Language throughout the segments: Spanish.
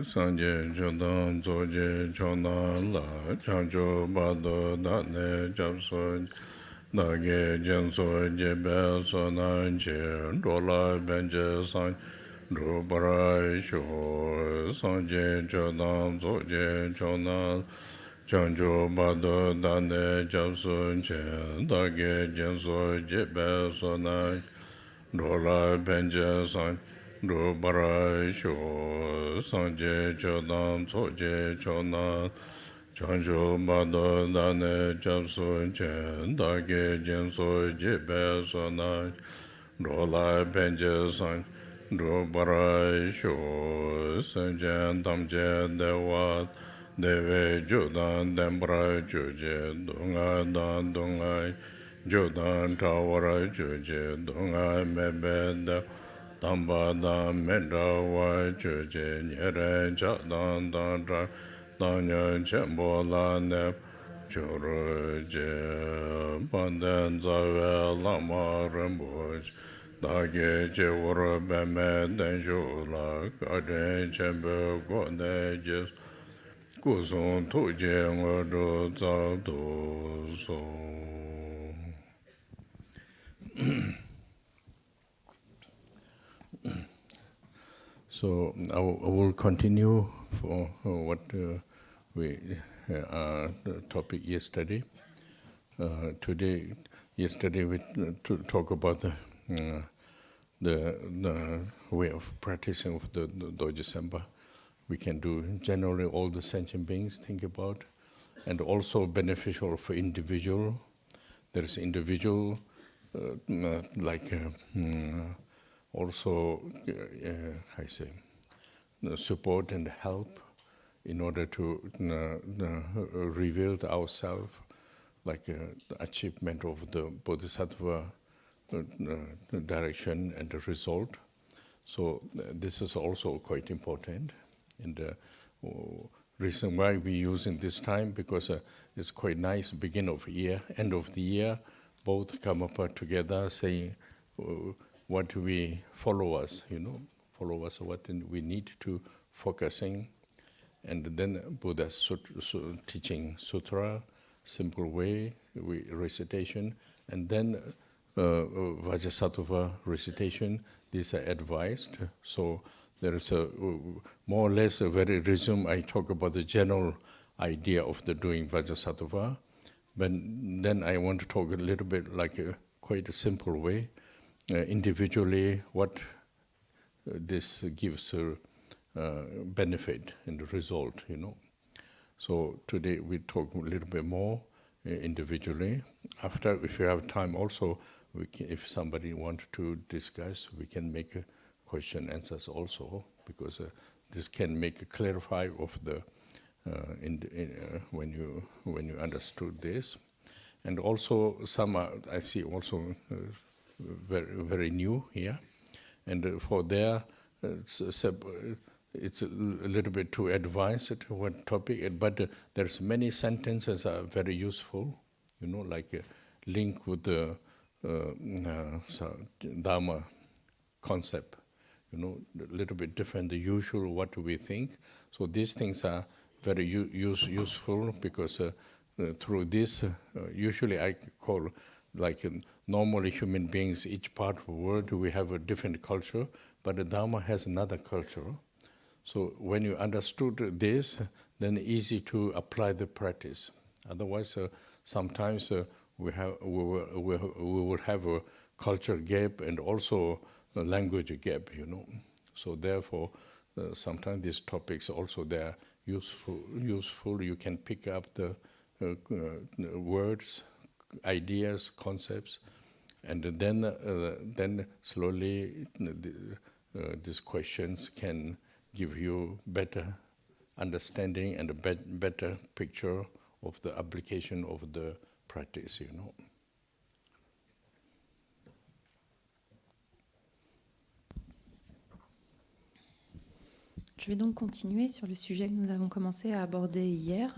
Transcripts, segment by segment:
Sanje Jodan Zoje Chona La Chanjo Bado Dane Japso Dage Jenso Jebe Sonan Che Dola Benje San Drubara Sho Sanje Jodan Zoje Chona Chanjo Bado Dane Japso Che Dage Jenso Jebe Sonan Dola Benje San Drubara Sho Sanje Chodan Soje Chona Chanjo Bado Dane Japso Chen Dage Jenso Jebe Sona Dola Benje San Drubara Sho Sanje Damje Dewa Deve Jodan Dembra Joje Donga Dan Donga Jodan Tawara Joje Donga Mebe Tamba da mendra wa choje nyere cha dan dan tra danya chembo la ne choro je pandan zawe lama rembo da ge je woro be me den jo la ka de chembo go ne je ku son to je ngo do za do so. So I will continue for what we the topic yesterday. Yesterday we talk about the way of practicing of the Doji Senpa. We can do generally all the sentient beings think about, and also beneficial for individual. There is individual also, I say, support and help in order to reveal ourselves, like the achievement of the Bodhisattva direction and the result. So this is also quite important. And the reason why we use in this time, because it's quite nice, beginning of year, end of the year, both come up together saying, what we follow us, what we need to focusing, and then Buddha's teaching sutra, simple way, recitation, and then Vajrasattva recitation. These are advised. So there is a more or less a very resume. I talk about the general idea of the doing Vajrasattva, but then I want to talk a little bit like quite a simple way. Individually, what this gives benefit and the result, So today we talk a little bit more individually. After, if you have time, also, if somebody wants to discuss, we can make a question answers also, because this can make a clarify of the when you understood this, and also some I see also. Very, very new here, and for there it's a little bit too advanced to what topic, but there's many sentences are very useful, like link with the Dharma concept, a little bit different the usual what we think. So these things are very useful, because through this, usually I call like normally human beings, each part of the world, we have a different culture, but the Dharma has another culture. So when you understood this, then easy to apply the practice. Otherwise, sometimes we will have a culture gap and also a language gap, So therefore, sometimes these topics also they are useful. You can pick up the words, ideas, concepts, and then slowly these questions can give you better understanding and a better picture of the application of the practice, Je vais donc continuer sur le sujet que nous avons commencé à aborder hier,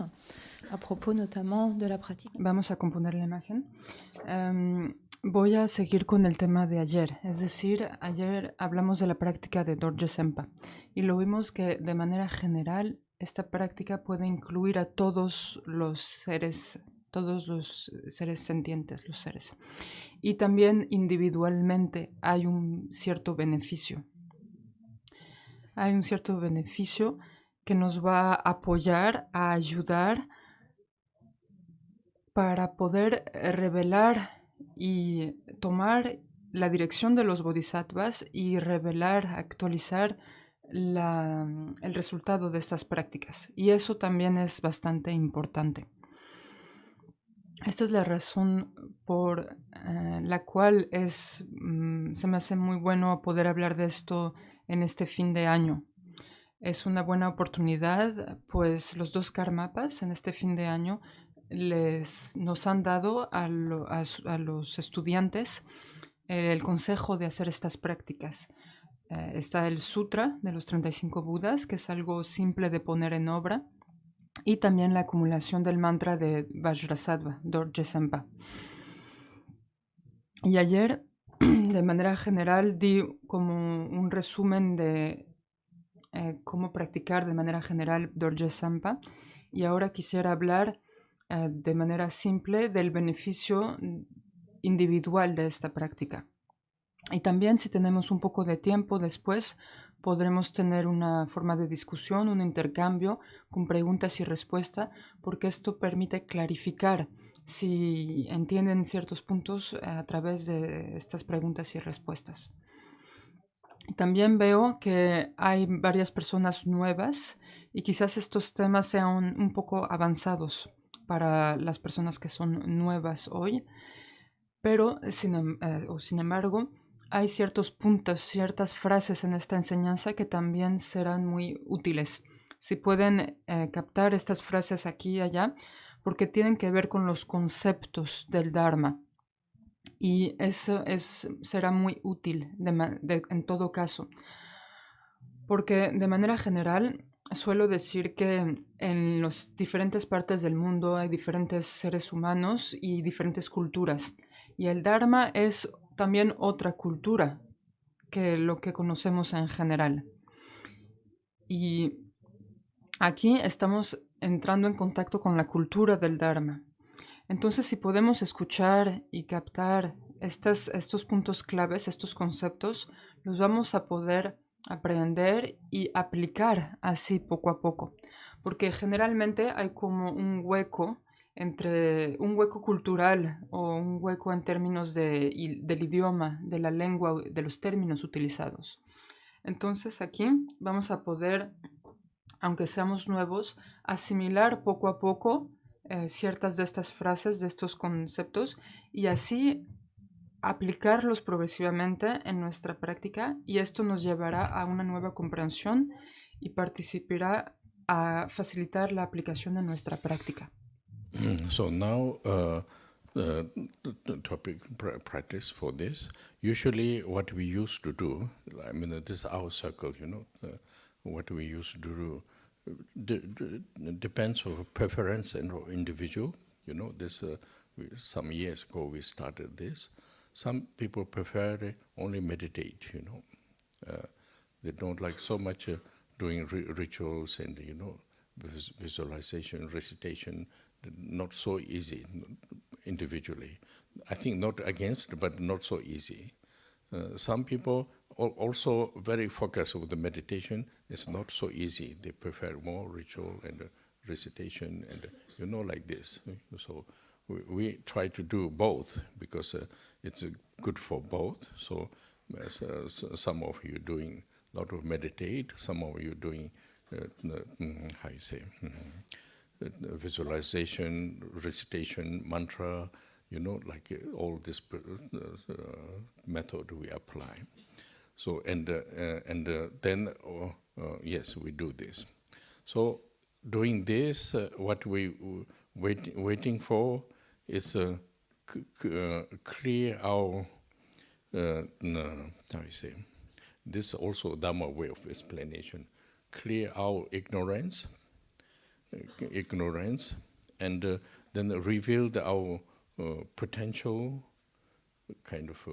à propos notamment de la pratique. Vamos a componer la imagen. Voy a seguir con el tema de ayer, es decir, ayer hablamos de la práctica de Dorje Sempa y lo vimos que de manera general esta práctica puede incluir a todos los seres sentientes, los seres. Y también individualmente hay un cierto beneficio. Hay un cierto beneficio que nos va a apoyar, a ayudar para poder revelar y tomar la dirección de los bodhisattvas y revelar, actualizar el resultado de estas prácticas. Y eso también es bastante importante. Esta es la razón por la cual se me hace muy bueno poder hablar de esto en este fin de año. Es una buena oportunidad, pues los 2 karmapas en este fin de año nos han dado a los estudiantes el consejo de hacer estas prácticas. Está el Sutra de los 35 Budas, que es algo simple de poner en obra, y también la acumulación del mantra de Vajrasattva, Dorje Sempa. Y ayer, de manera general, di como un resumen de cómo practicar de manera general Dorje Sempa, y ahora quisiera hablar de manera simple del beneficio individual de esta práctica. Y también, si tenemos un poco de tiempo después, podremos tener una forma de discusión, un intercambio con preguntas y respuestas, porque esto permite clarificar si entienden ciertos puntos a través de estas preguntas y respuestas. También veo que hay varias personas nuevas y quizás estos temas sean un poco avanzados para las personas que son nuevas hoy, pero sin embargo hay ciertos puntos, ciertas frases en esta enseñanza que también serán muy útiles. Si pueden captar estas frases aquí y allá, porque tienen que ver con los conceptos del Dharma. Y eso será muy útil en todo caso. Porque de manera general suelo decir que en las diferentes partes del mundo hay diferentes seres humanos y diferentes culturas. Y el Dharma es también otra cultura que lo que conocemos en general. Y aquí estamos entrando en contacto con la cultura del Dharma. Entonces, si podemos escuchar y captar estos puntos claves, estos conceptos, los vamos a poder aprender y aplicar así poco a poco. Porque generalmente hay como un hueco entre un hueco cultural o un hueco en términos del idioma, de la lengua, de los términos utilizados. Entonces aquí vamos a poder, aunque seamos nuevos, asimilar poco a poco ciertas de estas frases, de estos conceptos, y así aplicarlos progresivamente en nuestra práctica, y esto nos llevará a una nueva comprensión y participará a facilitar la aplicación en nuestra práctica. So now the topic practice for this. Usually what we used to do, I mean, this is our circle, what we used to do depends on preference and individual. This some years ago we started this. Some people prefer only meditate. They don't like so much doing rituals and visualization, recitation. Not so easy individually. I think not against, but not so easy. Some people also very focused with the meditation. It's not so easy. They prefer more ritual and recitation and like this. So we try to do both because it's good for both. So some of you doing a lot of meditate, some of you doing how you say visualization, recitation, mantra, like all this method we apply. So and then yes, we do this. So doing this, what we waiting for is clear our how you say. This is also Dhamma way of explanation. Clear our ignorance, and then reveal our potential kind of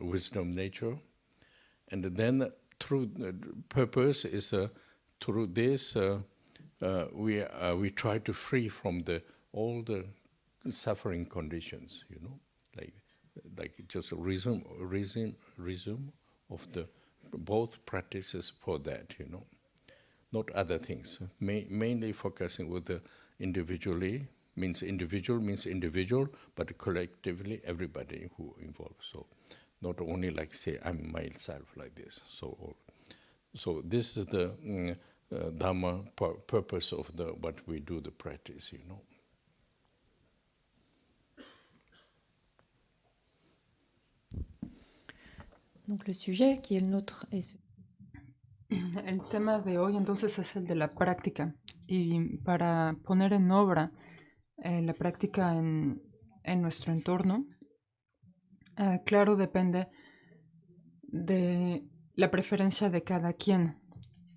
wisdom nature. And then through purpose is through this we try to free from all the suffering conditions, like just a resume of the both practices for that, not other things. Mainly focusing with the individual, but collectively everybody who involved. So not only like say I'm myself like this. So this is the Dhamma purpose of what we do, the practice, Donc le sujet qui est le nôtre est ce. El tema de hoy entonces es el de la práctica, y para poner en obra la práctica en nuestro entorno, claro, depende de la preferencia de cada quien,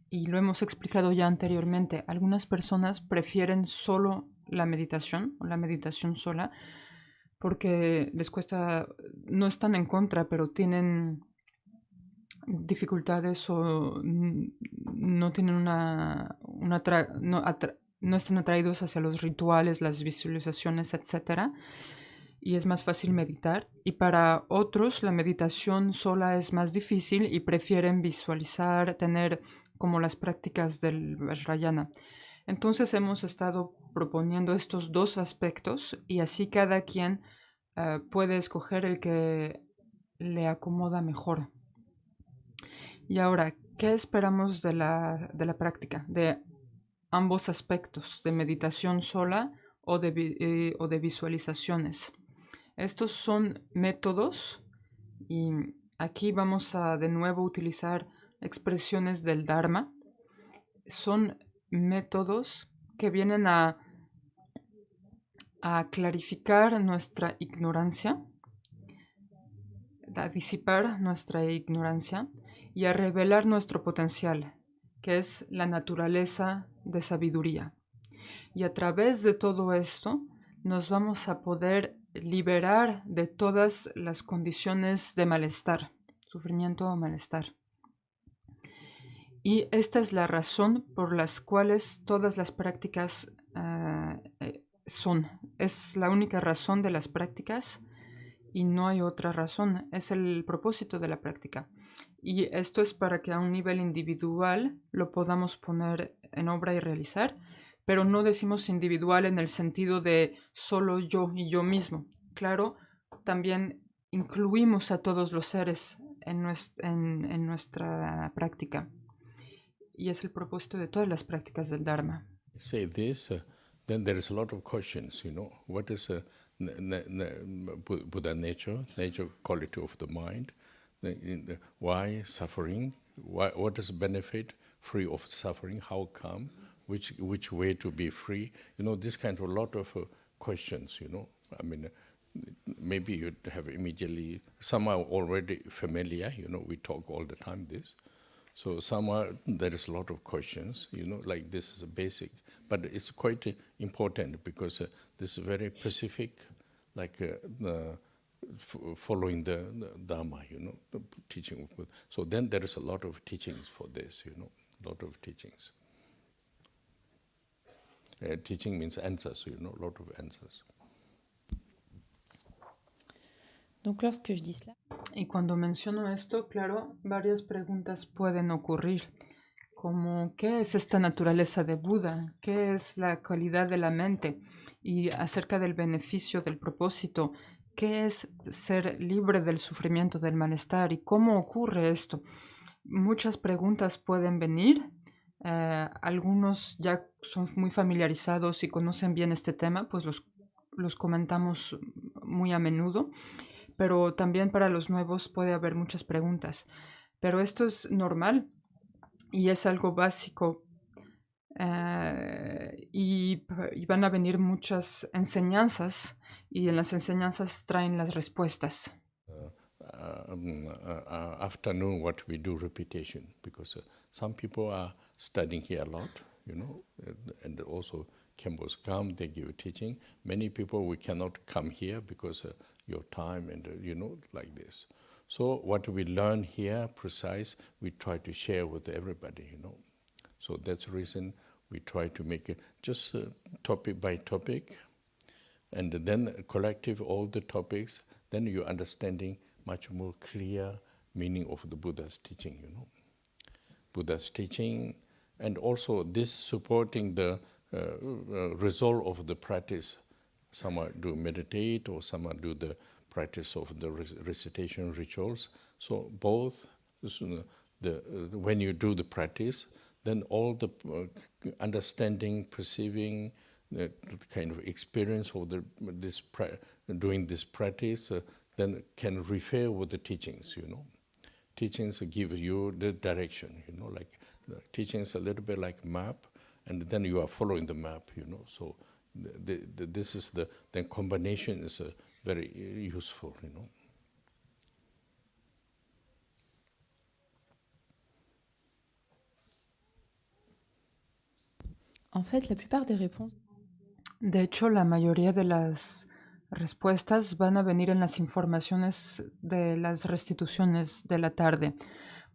y lo hemos explicado ya anteriormente. Algunas personas prefieren solo la meditación o la meditación sola porque les cuesta, no están en contra, pero tienen dificultades o no tienen no están atraídos hacia los rituales, las visualizaciones, etc. Y es más fácil meditar. Y para otros la meditación sola es más difícil y prefieren visualizar, tener como las prácticas del Vajrayana. Entonces hemos estado proponiendo estos dos aspectos y así cada quien puede escoger el que le acomoda mejor. Y ahora, ¿qué esperamos de la práctica? De ambos aspectos, de meditación sola o de visualizaciones. Estos son métodos, y aquí vamos a de nuevo utilizar expresiones del Dharma. Son métodos que vienen a clarificar nuestra ignorancia, a disipar nuestra ignorancia y a revelar nuestro potencial, que es la naturaleza de sabiduría. Y a través de todo esto nos vamos a poder liberar de todas las condiciones de malestar, sufrimiento o malestar. Y esta es la razón por las cuales todas las prácticas es la única razón de las prácticas y no hay otra razón. Es el propósito de la práctica. Y esto es para que a un nivel individual lo podamos poner en obra y realizar, pero no decimos individual en el sentido de solo yo y yo mismo. Claro, también incluimos a todos los seres en nuestra práctica. Y es el propósito de todas las prácticas del Dharma. Say this, then there is a lot of questions, what is Buddha nature quality of the mind, why suffering, what is benefit, free of suffering, how come, which way to be free, this kind of a lot of questions, I mean, maybe you have immediately, some are already familiar, we talk all the time this. So there is a lot of questions, like this is a basic, but it's quite important because this is very specific, like following the Dharma, the teaching of Buddha. So then there is a lot of teachings for this, a lot of teachings. Teaching means answers, a lot of answers. Donc lorsque je dis cela, y cuando menciono esto, claro, varias preguntas pueden ocurrir, como ¿qué es esta naturaleza de Buda? ¿Qué es la cualidad de la mente? Y acerca del beneficio del propósito, ¿qué es ser libre del sufrimiento, del malestar? ¿Y cómo ocurre esto? Muchas preguntas pueden venir. Algunos ya son muy familiarizados y conocen bien este tema, pues los comentamos muy a menudo. Pero también para los nuevos puede haber muchas preguntas. Pero esto es normal y es algo básico. Y van a venir muchas enseñanzas y en las enseñanzas traen las respuestas. Afternoon, what we do repetition, because some people are studying here a lot, and also Khenpos come, they give teaching. Many people, we cannot come here because your time and, like this. So what we learn here, precise, we try to share with everybody, So that's the reason we try to make it just topic by topic, and then collective all the topics, then you're understanding much more clear meaning of the Buddha's teaching, Buddha's teaching, and also this supporting the result of the practice. Some do meditate, or some do the practice of the recitation rituals. So both, when you do the practice, then all the understanding, perceiving, the kind of experience of doing this practice, then can refer with the teachings, Teachings give you the direction, like the teachings a little bit like map, and then you are following the map, So this is the combination is very useful, En fait, la plupart des réponses. De hecho, la mayoría de las respuestas van a venir en las informaciones de las restituciones de la tarde.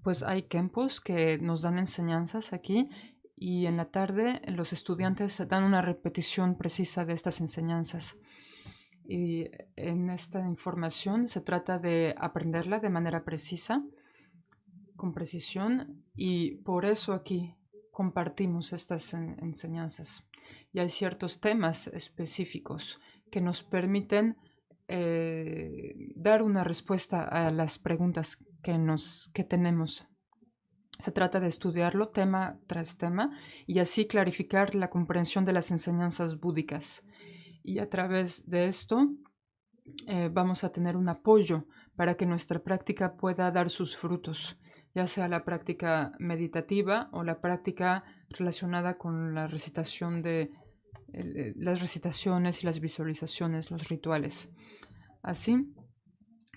Pues hay kempos que nos dan enseñanzas aquí, y en la tarde los estudiantes dan una repetición precisa de estas enseñanzas. Y en esta información se trata de aprenderla de manera precisa, con precisión, y por eso aquí compartimos estas enseñanzas. Y hay ciertos temas específicos que nos permiten dar una respuesta a las preguntas que tenemos. Se trata de estudiarlo tema tras tema y así clarificar la comprensión de las enseñanzas búdicas. Y a través de esto vamos a tener un apoyo para que nuestra práctica pueda dar sus frutos, ya sea la práctica meditativa o la práctica relacionada con la recitación de las recitaciones y las visualizaciones, los rituales. Así,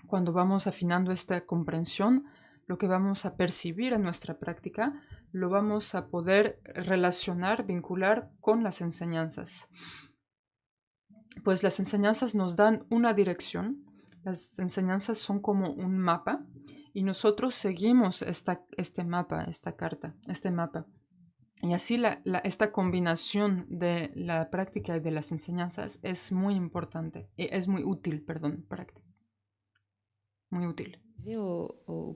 cuando vamos afinando esta comprensión, lo que vamos a percibir en nuestra práctica lo vamos a poder relacionar, vincular con las enseñanzas. Pues las enseñanzas nos dan una dirección, las enseñanzas son como un mapa, y nosotros seguimos este mapa, esta carta, este mapa. Y así esta combinación de la práctica y de las enseñanzas es muy importante, es muy útil, práctica. Muy útil.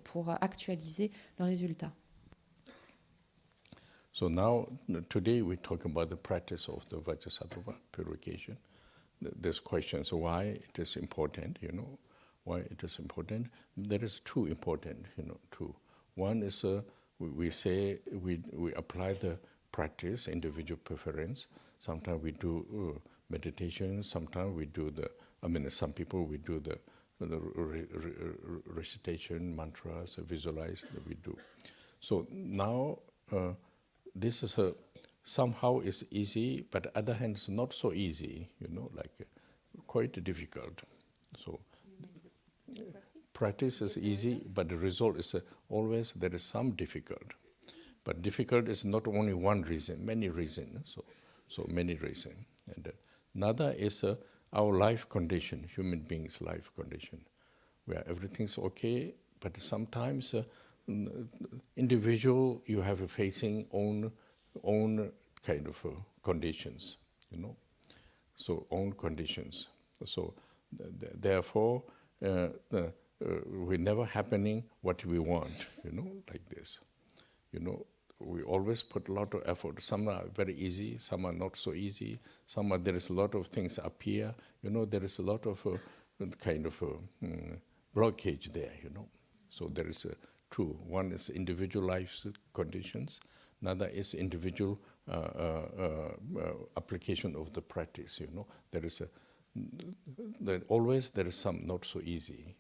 Pour actualiser le résultat. So now, today we talk about the practice of the Vajrasattva purification. There's questions why it is important, why it is important. There is two important, two. One is we say we apply the practice, individual preference. Sometimes we do meditation, sometimes we do some people we do the recitation, mantras, visualize that we do. So now this is somehow it's easy, but other hand it's not so easy, quite difficult. So practice is easy, but the result is always there is some difficult. But difficult is not only one reason, many reasons. So many reasons. And another is our life condition, human beings' life condition, where everything's okay, but sometimes individual you have facing own kind of conditions, So own conditions. So therefore, we never happening what we want, like this. We always put a lot of effort. Some are very easy, some are not so easy. There is a lot of things appear. There is a lot of kind of blockage there. So there is two. One is individual life conditions. Another is individual application of the practice. There is always there is some not so easy.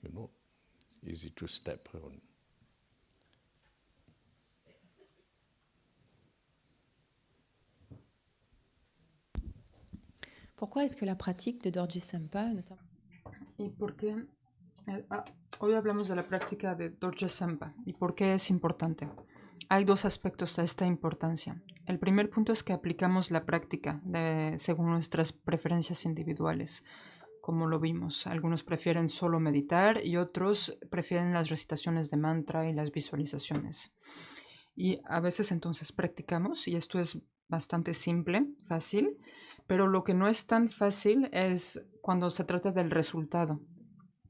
Easy to step on. Pourquoi est-ce que la pratique de Dorje Sampa, notamment... ¿Y por qué? Hoy hablamos de la práctica de Dorje Sampa. ¿Y por qué es importante? Hay dos aspectos a esta importancia. El primer punto es que aplicamos la práctica según nuestras preferencias individuales, como lo vimos. Algunos prefieren solo meditar y otros prefieren las recitaciones de mantra y las visualizaciones. Y a veces entonces practicamos, y esto es bastante simple, fácil, pero lo que no es tan fácil es cuando se trata del resultado.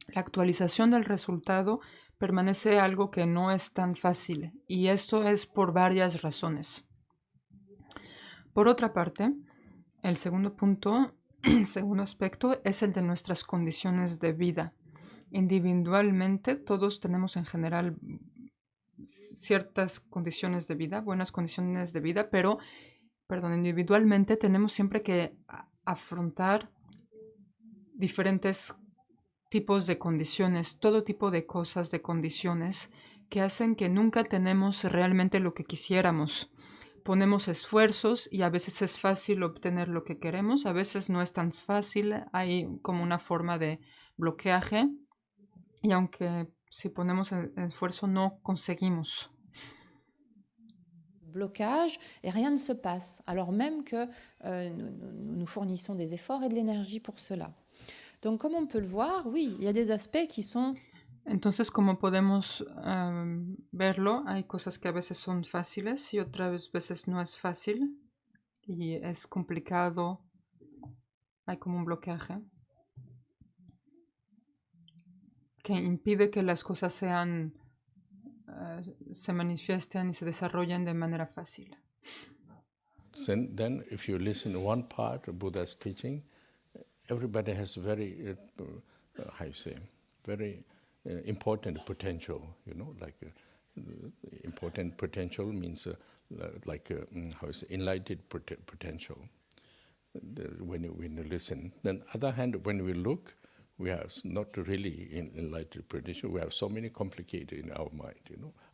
La actualización del resultado permanece algo que no es tan fácil, y esto es por varias razones. Por otra parte, el segundo punto, el segundo aspecto es el de nuestras condiciones de vida. Individualmente, todos tenemos en general ciertas condiciones de vida, buenas condiciones de vida, pero, individualmente tenemos siempre que afrontar diferentes tipos de condiciones, todo tipo de cosas, de condiciones que hacen que nunca tenemos realmente lo que quisiéramos. Ponemos esfuerzos y a veces es fácil obtener lo que queremos, a veces no es tan fácil, hay como una forma de bloqueaje y aunque si ponemos esfuerzo no conseguimos. Blocage et rien ne se passe, alors même que nous fournissons des efforts et de l'énergie pour cela. Donc, comme on peut le voir, oui, il y a des aspects qui sont... Entonces, como podemos verlo, hay cosas que a veces son fáciles y otras veces no es fácil y es complicado, hay como un bloqueaje que impide que las cosas se manifiesten y se desarrollen de manera fácil. Then if you listen one part of Buddha's teaching, everybody has very, very important potential, important potential means enlightened potential when you listen. Then on the other hand, when we look, we have not really enlightened potential. We have so many complicated in our mind,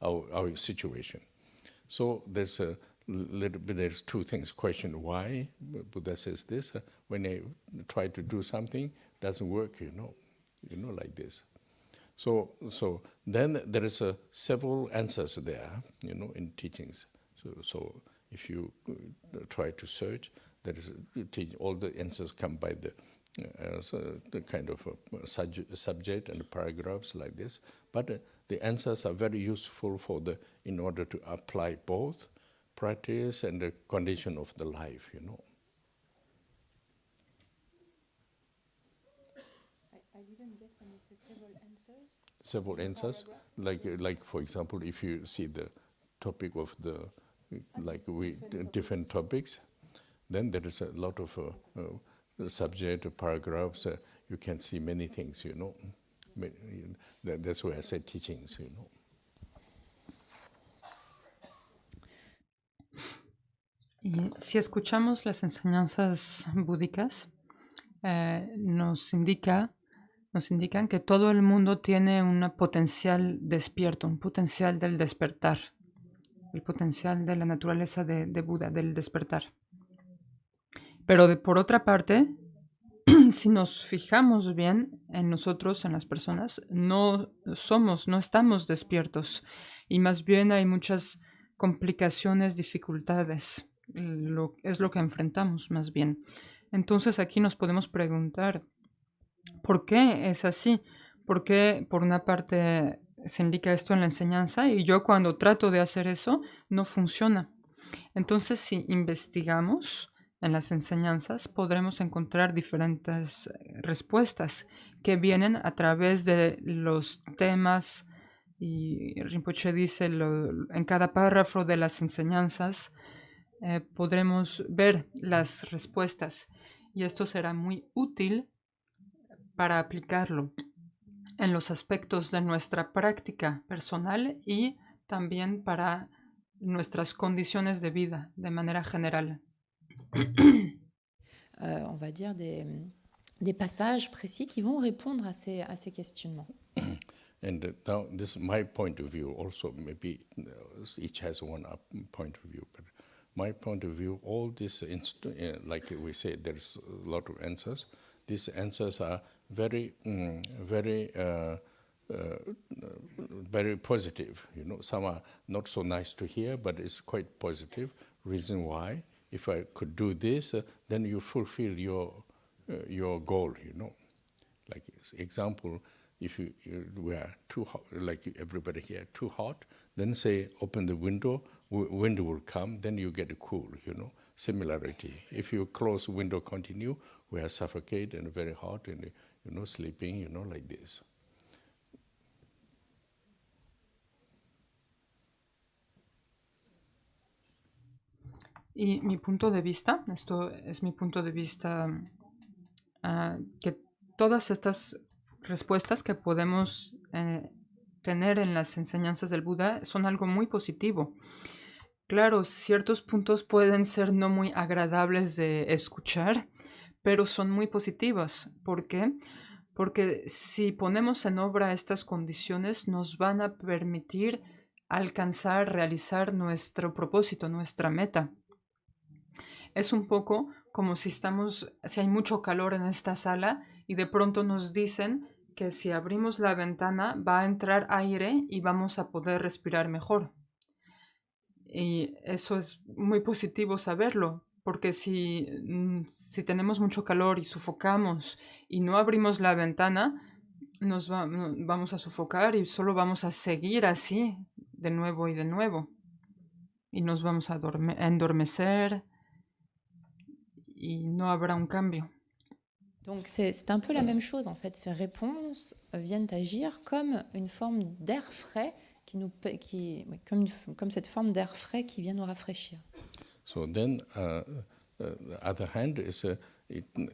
our situation. So there's there's two things. Question why Buddha says this. When I try to do something, it doesn't work, like this. So then there is several answers there, in teachings. So if you try to search, there is all the answers come by the kind of subject and paragraphs like this. But the answers are very useful in order to apply both practice and the condition of the life, I didn't get when you said several answers. Several answers, like for example, if you see the topic of different topics, then there is a lot of subject paragraphs. You can see many things, That's why I said teachings, Y si escuchamos las enseñanzas búdicas, nos indican que todo el mundo tiene un potencial despierto, un potencial del despertar, el potencial de la naturaleza de Buda, del despertar. Pero por otra parte, si nos fijamos bien en nosotros, en las personas, no estamos despiertos y más bien hay muchas complicaciones, dificultades. Es lo que enfrentamos más bien. Entonces aquí nos podemos preguntar, ¿por qué es así? ¿Por qué por una parte se indica esto en la enseñanza y yo cuando trato de hacer eso no funciona? Entonces si investigamos en las enseñanzas podremos encontrar diferentes respuestas que vienen a través de los temas y Rinpoche dice en cada párrafo de las enseñanzas podremos ver las respuestas y esto será muy útil para aplicarlo en los aspectos de nuestra práctica personal y también para nuestras condiciones de vida de manera general. On va dire des passages précis qui vont répondre à ces questionnements. And now this is my point of view also. Maybe each has one point of view, but my point of view, all this, like we said, there's a lot of answers. These answers are very positive. Some are not so nice to hear, but it's quite positive. reason why. If I could do this, then you fulfill your goal, you know. Like example, if you were too hot, like everybody here, too hot, then say open the window, wind will come, then you get cool, you know. Similarity. If you close window, continue, we are suffocate and very hot and, you know, sleeping, you know, like this. Y mi punto de vista, esto es mi punto de vista, que todas estas respuestas que podemos tener en las enseñanzas del Buda son algo muy positivo. Claro, ciertos puntos pueden ser no muy agradables de escuchar, pero son muy positivos. ¿Por qué? Porque si ponemos en obra estas condiciones, nos van a permitir alcanzar, realizar nuestro propósito, nuestra meta. Es un poco como si hay mucho calor en esta sala y de pronto nos dicen que si abrimos la ventana va a entrar aire y vamos a poder respirar mejor. Y eso es muy positivo saberlo, porque si tenemos mucho calor y sofocamos y no abrimos la ventana, vamos a sofocar y solo vamos a seguir así de nuevo y de nuevo. Y nos vamos a endormecer y no habrá un cambio. Donc c'est un peu la même chose en fait. Ces réponses viennent agir comme une forme d'air frais comme cette forme d'air frais qui vient nous rafraîchir. So then, the other hand is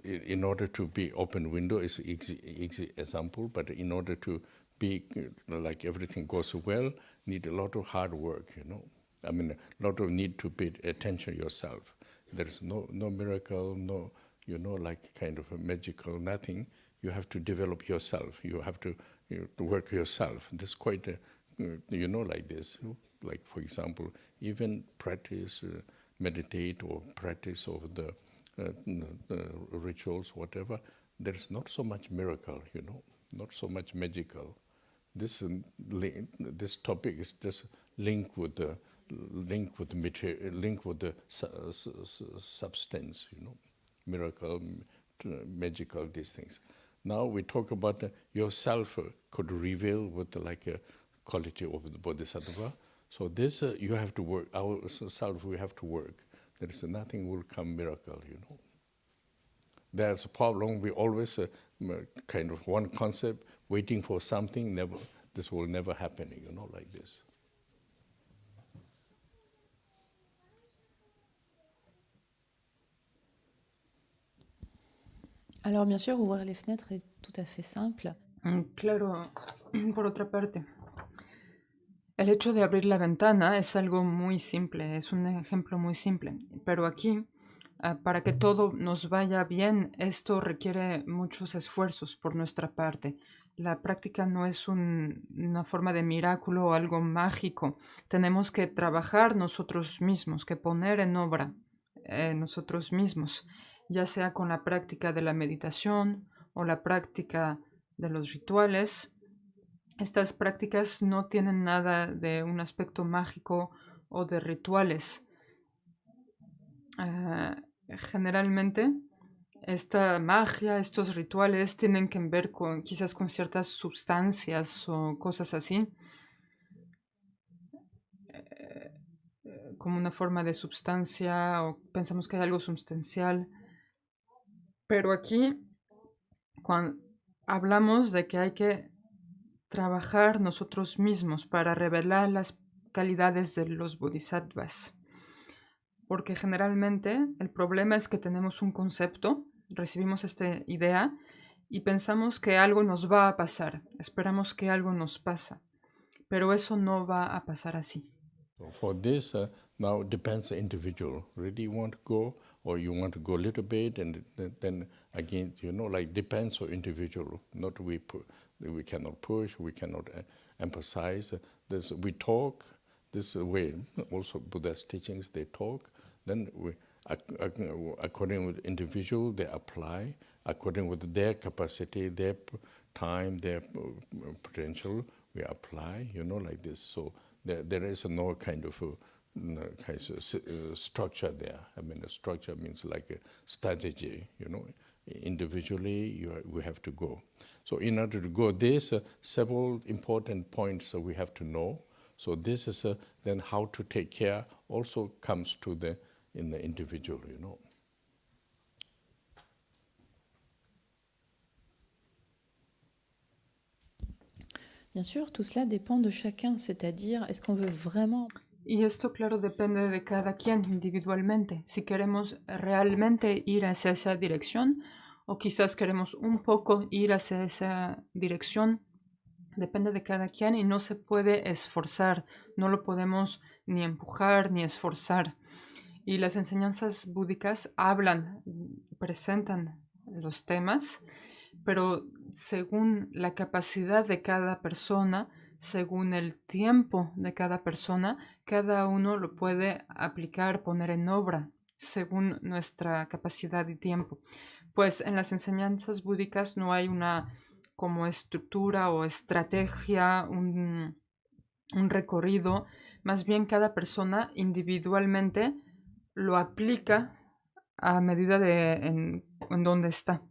in order to be open window is easy example, but in order to be like everything goes well, need a lot of hard work, you know. I mean, a lot of need to pay attention yourself. There's no miracle, no, you know, like kind of a magical, nothing. You have to develop yourself. You have to work yourself. This is quite, you know, like this. Like, for example, even practice, meditate or practice of the rituals, whatever, there's not so much miracle, you know, not so much magical. This topic is just linked with the material, link with the substance, you know, miracle, magical, these things. Now we talk about yourself could reveal with like a quality of the bodhisattva. So this you have to work. Ourself we have to work. There is nothing will come miracle, you know. There's a problem. We always kind of one concept waiting for something. Never, this will never happen, you know, like this. Alors bien sûr, ouvrir les fenêtres est tout à fait simple. Claro, por otra parte, el hecho de abrir la ventana es algo muy simple, es un ejemplo muy simple, pero aquí, para que todo nos vaya bien, esto requiere muchos esfuerzos por nuestra parte. La práctica no es una forma de milagro o algo mágico. Tenemos que trabajar nosotros mismos, que poner en obra nosotros mismos, ya sea con la práctica de la meditación o la práctica de los rituales. Estas prácticas no tienen nada de un aspecto mágico o de rituales. Generalmente, esta magia, estos rituales tienen que ver quizás con ciertas sustancias o cosas así, como una forma de sustancia, o pensamos que hay algo sustancial. Pero aquí, cuando hablamos de que hay que trabajar nosotros mismos para revelar las calidades de los bodhisattvas. Porque generalmente el problema es que tenemos un concepto, recibimos esta idea y pensamos que algo nos va a pasar, esperamos que algo nos pasa, pero eso no va a pasar así. For this, now depends the individual. Really you want to go, or you want to go a little bit, and then again, you know, like depends on individual. Not we cannot push, we cannot emphasize. We talk this way. Also, Buddha's teachings, they talk. Then we, according with individual, they apply according with their capacity, their time, their potential. We apply, you know, like this. So there is no kind of kind of structure there. I mean, a structure means like a strategy, you know. Individually, we have to go. So in order to go, there's several important points we have to know. So this is then how to take care also comes to in the individual, you know. Bien sûr, tout cela dépend de chacun, c'est-à-dire, est-ce qu'on veut vraiment... Y esto, claro, depende de cada quien individualmente. Si queremos realmente ir hacia esa dirección o quizás queremos un poco ir hacia esa dirección, depende de cada quien y no se puede esforzar, no lo podemos ni empujar ni esforzar. Y las enseñanzas búdicas hablan, presentan los temas, pero según la capacidad de cada persona, según el tiempo de cada persona, cada uno lo puede aplicar, poner en obra, según nuestra capacidad y tiempo. Pues en las enseñanzas búdicas no hay una como estructura o estrategia, un recorrido, más bien cada persona individualmente lo aplica a medida de en donde está.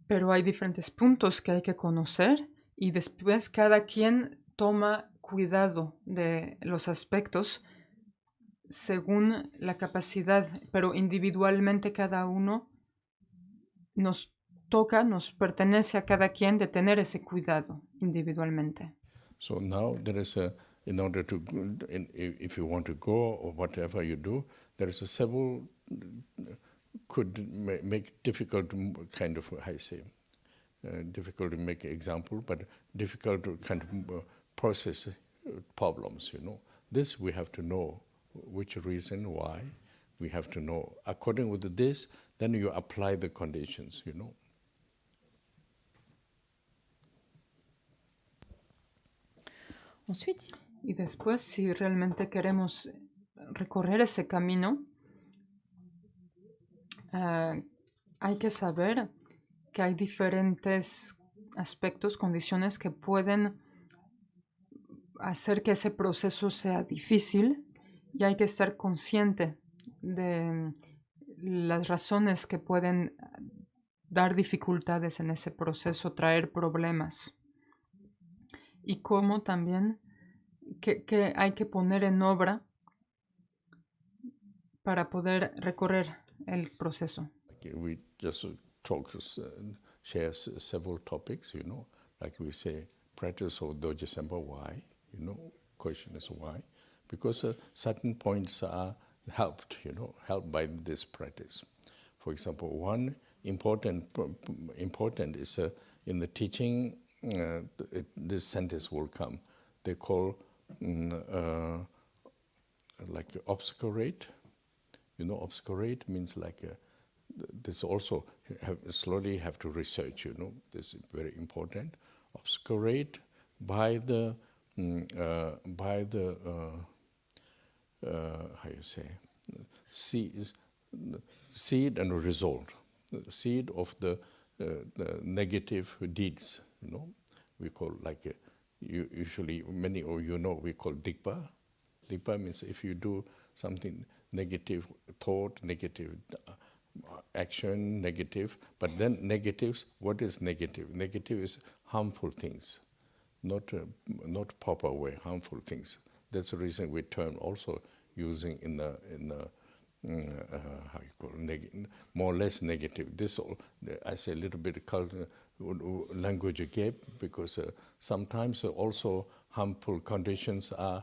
Pero hay diferentes puntos que hay que conocer y después cada quien toma cuidado de los aspectos según la capacidad, pero individualmente cada uno nos toca, nos pertenece a cada quien de tener ese cuidado individualmente. So now there is in order to, if you want to go or whatever you do, there is several could make difficult kind of, I say, difficult to make example, but difficult to kind of process problems, you know. This we have to know which reason, why, we have to know. According with this, then you apply the conditions, you know. Ensuite, y después, si realmente queremos recorrer ese camino, hay que saber que hay diferentes aspectos, condiciones que pueden hacer que ese proceso sea difícil y hay que estar consciente de las razones que pueden dar dificultades en ese proceso, traer problemas. Y cómo también que hay que poner en obra para poder recorrer el proceso. We just talk, share several topics, you know, like we say, practice of Dojo Sempa, why, you know, question is why, because certain points are helped, you know, helped by this practice. For example, one important is in the teaching, this sentence will come. They call like obstacle rate. You know, obstacle rate means like this also slowly have to research. You know, this is very important. Obstacle rate by the how you say, seed and result. Seed of the negative deeds, you know, we call like usually many of you know we call dikpa. Dikpa means if you do something negative thought, negative action, negative, but then negatives. What is negative? Negative is harmful things, not proper way, harmful things. That's the reason we term also using in the how you call more or less negative. This all, I say a little bit language gap because sometimes also harmful conditions are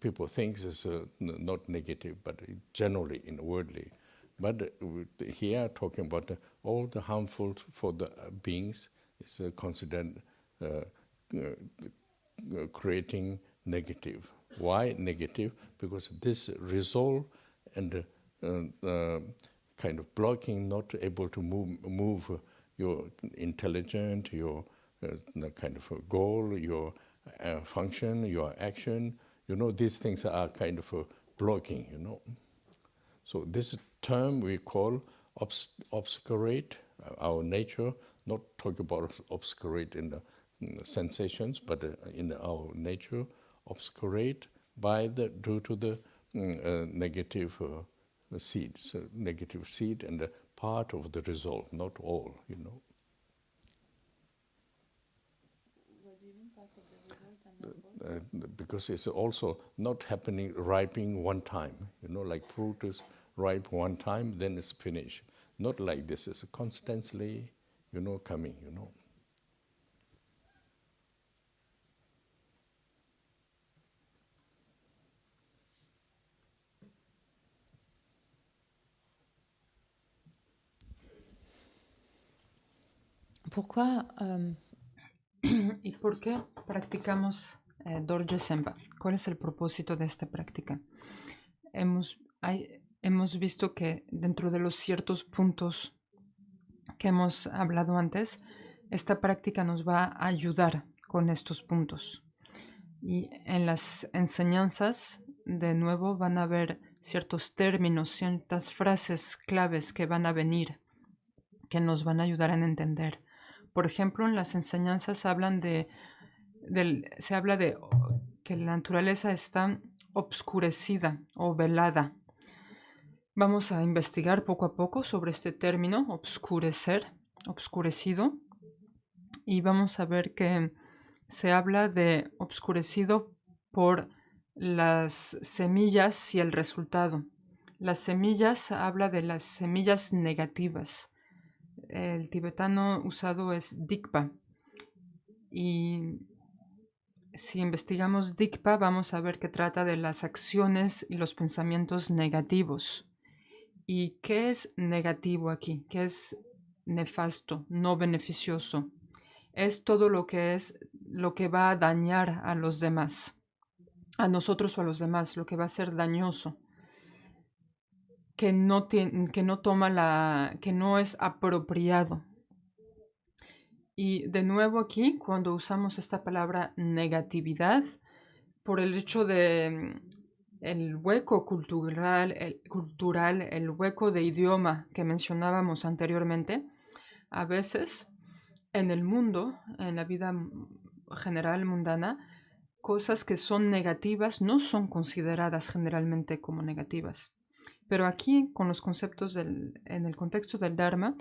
people think is not negative, but generally in wordly. But here talking about all the harmful for the beings is considered creating negative. Why negative? Because this resolve and kind of blocking, not able to move your intelligence, your kind of a goal, your function, your action. You know, these things are kind of blocking, you know. So this term we call obscurate, our nature, not talk about obscurate in the sensations, but in our nature, obscurate due to the negative seeds, negative seed and a part of the result, not all, you know. What do you mean part of the result and not all? Because it's also not happening, ripening one time, you know, like fruit is ripe one time, then it's finished. Not like this, it's constantly, you know, coming, you know. Pourquoi ¿Y por qué practicamos Dorje Sempa? ¿Cuál es el propósito de esta práctica? Hemos visto que dentro de los ciertos puntos que hemos hablado antes, esta práctica nos va a ayudar con estos puntos. Y en las enseñanzas, de nuevo, van a haber ciertos términos, ciertas frases claves que van a venir, que nos van a ayudar a entender. Por ejemplo, en las enseñanzas se habla de que la naturaleza está obscurecida o velada. Vamos a investigar poco a poco sobre este término, obscurecer, obscurecido, y vamos a ver que se habla de obscurecido por las semillas y el resultado. Las semillas habla de las semillas negativas. El tibetano usado es dikpa. Y si investigamos dikpa, vamos a ver que trata de las acciones y los pensamientos negativos. ¿Y qué es negativo aquí? ¿Qué es nefasto, no beneficioso? Es todo lo que va a dañar a los demás, a nosotros o a los demás, lo que va a ser dañoso, que no es apropiado. Y de nuevo aquí, cuando usamos esta palabra negatividad, por el hecho de el hueco cultural, el hueco de idioma que mencionábamos anteriormente, a veces en el mundo, en la vida general mundana, cosas que son negativas no son consideradas generalmente como negativas. Pero aquí, con los conceptos en el contexto del Dharma,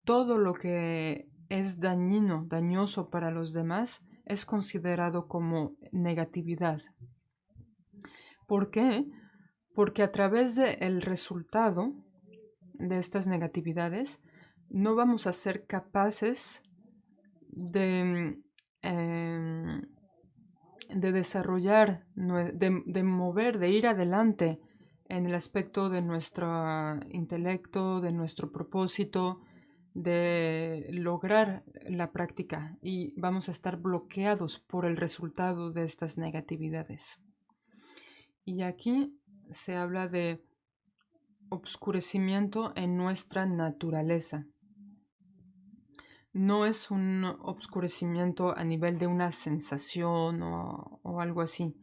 todo lo que es dañoso para los demás, es considerado como negatividad. ¿Por qué? Porque a través del resultado de estas negatividades, no vamos a ser capaces de desarrollar, de mover, de ir adelante en el aspecto de nuestro intelecto, de nuestro propósito, de lograr la práctica, y vamos a estar bloqueados por el resultado de estas negatividades. Y aquí se habla de obscurecimiento en nuestra naturaleza. No es un obscurecimiento a nivel de una sensación o algo así.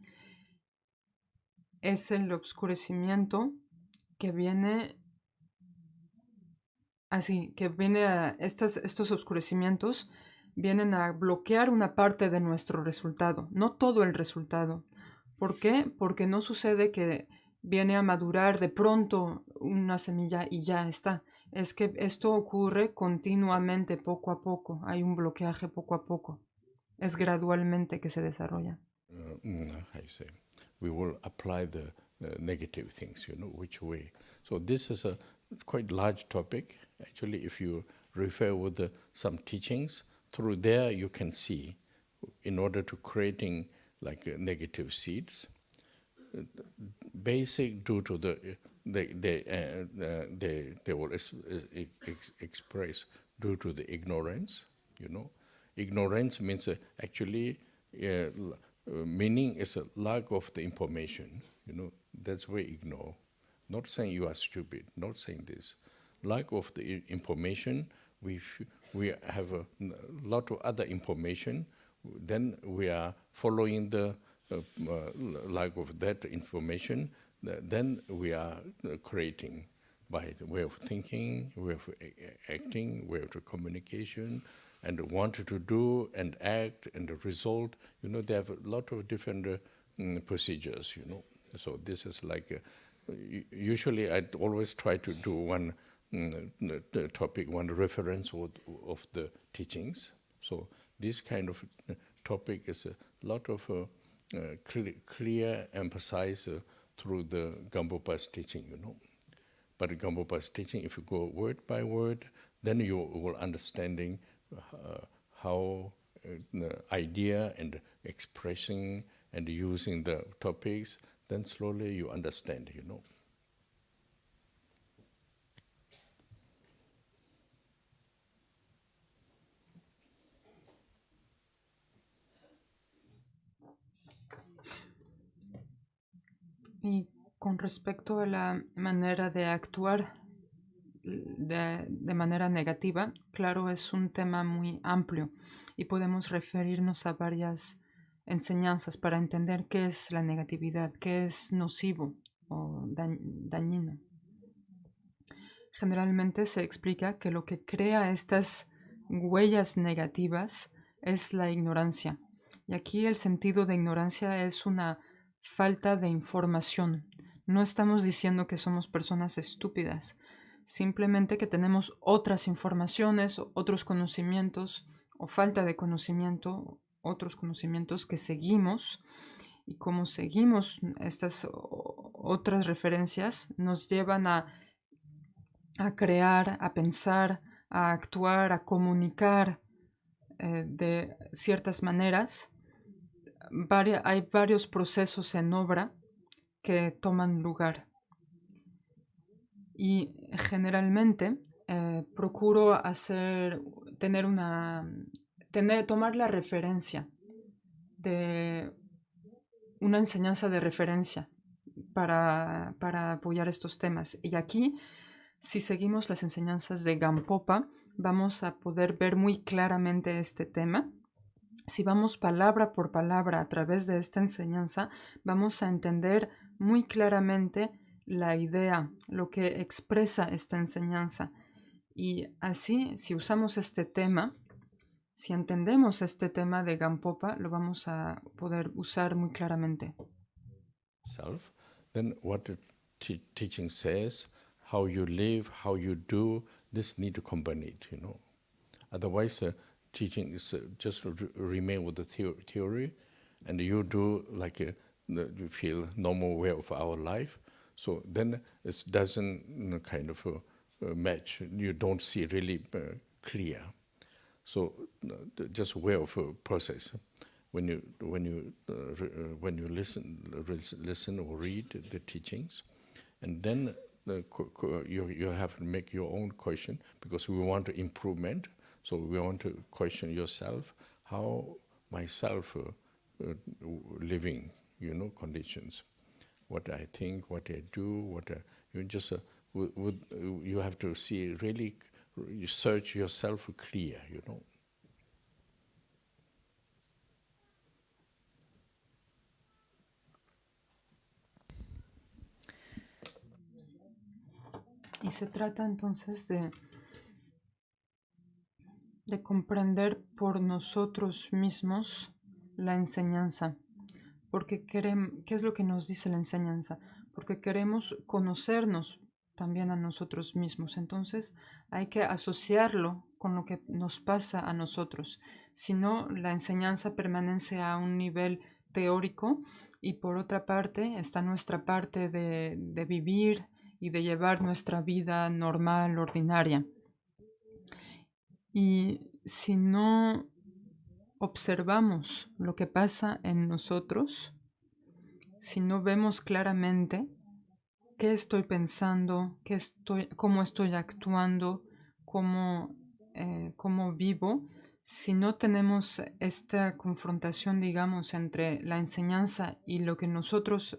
Es el obscurecimiento que viene así, estos oscurecimientos vienen a bloquear una parte de nuestro resultado, no todo el resultado. ¿Por qué? Porque no sucede que viene a madurar de pronto una semilla y ya está. Es que esto ocurre continuamente, poco a poco. Hay un bloqueaje poco a poco. Es gradualmente que se desarrolla. I say, we will apply the negative things, you know, which way. So this is a quite large topic. Actually, if you refer with some teachings, through there you can see, in order to creating like negative seeds, basic due to they will express due to the ignorance, you know. Ignorance means actually meaning is a lack of the information, you know. That's why ignore. Not saying you are stupid, not saying this. Lack of the information, we have a lot of other information, then we are following the lack of that information, then we are creating by the way of thinking, way of acting, way of communication, and want to do and act and the result. You know, they have a lot of different procedures, So this is like, usually I always try to do one the topic, one reference of the teachings. So this kind of topic is a lot of clear emphasis through the Gampopa's teaching, But Gampopa's teaching, if you go word by word, then you will understanding how the idea and expressing and using the topics, then slowly you understand, Y con respecto a la manera de actuar de manera negativa, claro, es un tema muy amplio y podemos referirnos a varias enseñanzas para entender qué es la negatividad, qué es nocivo o dañino. Generalmente se explica que lo que crea estas huellas negativas es la ignorancia. Y aquí el sentido de ignorancia es una falta de información. No estamos diciendo que somos personas estúpidas, simplemente que tenemos otras informaciones, otros conocimientos o falta de conocimiento, otros conocimientos que seguimos, y como seguimos estas otras referencias nos llevan a crear, a pensar, a actuar, a comunicar de ciertas maneras. Hay varios procesos en obra que toman lugar. Y generalmente procuro tomar la referencia de una enseñanza de referencia para apoyar estos temas. Y aquí, si seguimos las enseñanzas de Gampopa, vamos a poder ver muy claramente este tema. Si vamos palabra por palabra a través de esta enseñanza, vamos a entender muy claramente la idea, lo que expresa esta enseñanza. Y así, si usamos este tema, si entendemos este tema de Gampopa, lo vamos a poder usar muy claramente. Then what the teaching says, how you live, how you do, this need to combine it, Otherwise, teaching is just remain with the theory, and you do like you feel normal way of our life. So then it doesn't kind of match. You don't see really clear. So just way of process. When you listen or read the teachings, and then you have to make your own question, because we want to improvement. So we want to question yourself, how myself living, conditions, what I think, what I do, you just you have to see really, you search yourself clear, Y se trata entonces de comprender por nosotros mismos la enseñanza. Porque ¿qué es lo que nos dice la enseñanza? Porque queremos conocernos también a nosotros mismos. Entonces hay que asociarlo con lo que nos pasa a nosotros. Si no, la enseñanza permanece a un nivel teórico, y por otra parte está nuestra parte de vivir y de llevar nuestra vida normal, ordinaria. Y si no observamos lo que pasa en nosotros, si no vemos claramente qué estoy pensando, cómo estoy actuando, cómo vivo, si no tenemos esta confrontación, digamos, entre la enseñanza y lo que nosotros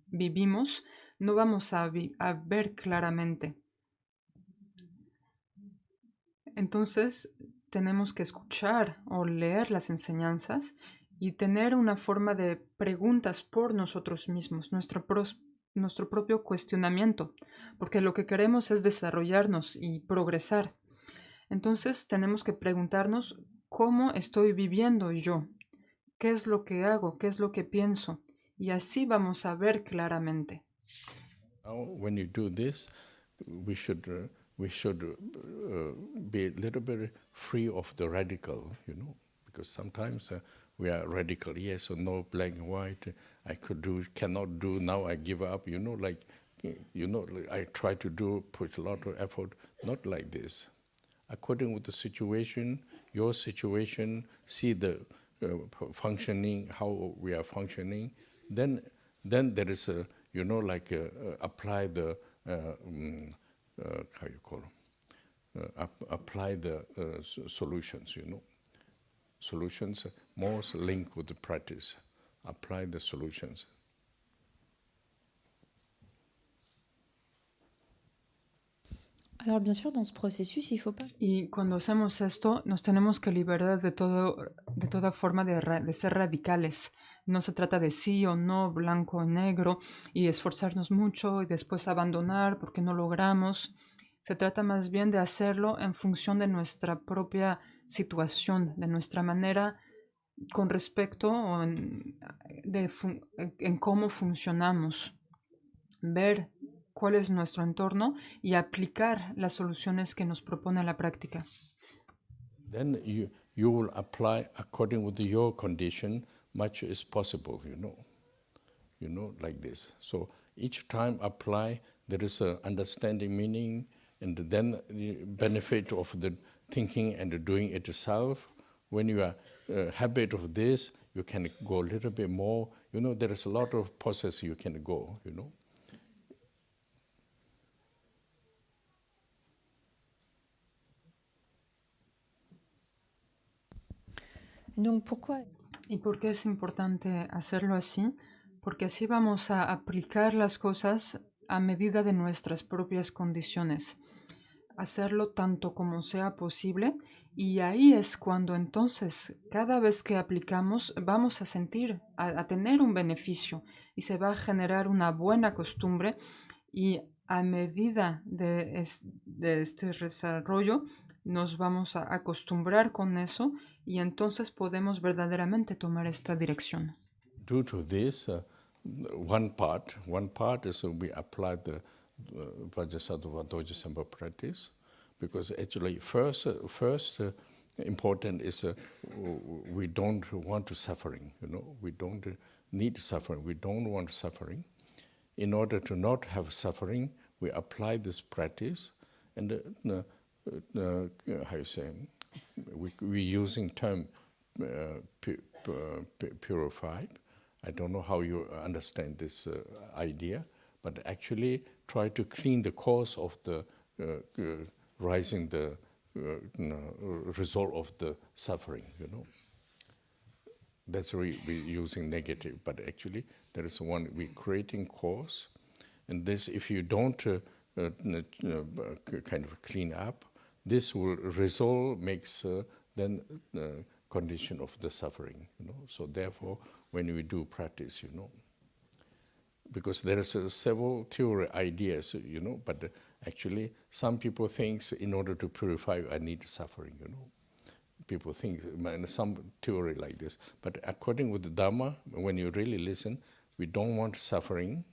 vivimos, no vamos a ver claramente. Entonces, tenemos que escuchar o leer las enseñanzas y tener una forma de preguntas por nosotros mismos, nuestro propio cuestionamiento, porque lo que queremos es desarrollarnos y progresar. Entonces, tenemos que preguntarnos cómo estoy viviendo yo, qué es lo que hago, qué es lo que pienso, y así vamos a ver claramente. Now, when you do this, we should be a little bit free of the radical, because sometimes we are radical, yes or no, black and white. I could do, cannot do. Now I give up. Like I try to do, put a lot of effort. Not like this. According with the situation, your situation, see the functioning, how we are functioning. Then there is a, apply the how you call apply the solutions. Solutions most linked with the practice. Apply the solutions. Alors bien sûr, dans ce processus, il ne faut pas... Y cuando hacemos esto, nos tenemos que liberar de toda forma de ser radicales. No se trata de sí o no, blanco o negro, y esforzarnos mucho y después abandonar porque no logramos. Se trata más bien de hacerlo en función de nuestra propia situación, de nuestra manera con respecto en cómo funcionamos. Ver cuál es nuestro entorno y aplicar las soluciones que nos propone la práctica. Then you will apply according with your condition much as possible, like this. So each time apply, there is a understanding meaning, and then the benefit of the thinking and the doing it itself. When you are habit of this, you can go a little bit more. There is a lot of process you can go, Donc pourquoi? ¿Y por qué es importante hacerlo así? Porque así vamos a aplicar las cosas a medida de nuestras propias condiciones. Hacerlo tanto como sea posible, y ahí es cuando entonces cada vez que aplicamos vamos a sentir, a tener un beneficio, y se va a generar una buena costumbre, y a medida de este desarrollo nos vamos a acostumbrar con eso, y entonces podemos verdaderamente tomar esta dirección. Due to this, one part is we apply the Vajrasattva Dojasambha practice, because actually first important is we don't want to suffering. We don't need suffering. We don't want suffering. In order to not have suffering, we apply this practice, and how you say, we're using term purified. I don't know how you understand this idea, but actually try to clean the cause of the rising the result of the suffering. That's why we're using negative, but actually there is one we're creating cause, and this if you don't kind of clean up, this will resolve makes then condition of the suffering. So therefore, when we do practice, because there is several theory ideas, but actually some people think in order to purify I need suffering. People think some theory like this, but according with the Dhamma, when you really listen, we don't want suffering.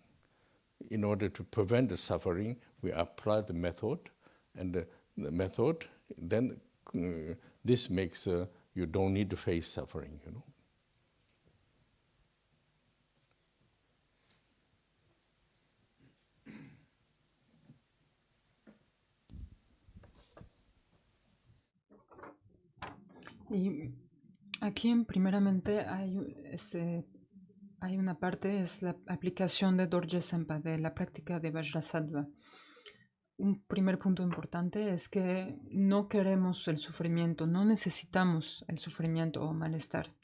In order to prevent the suffering, we apply the method, and the method then this makes you don't need to face suffering. Y aquí primeramente hay una parte, es la aplicación de Dorje Sempa, de la práctica de Vajrasattva. Un primer punto importante es que no queremos el sufrimiento, no necesitamos el sufrimiento o malestar.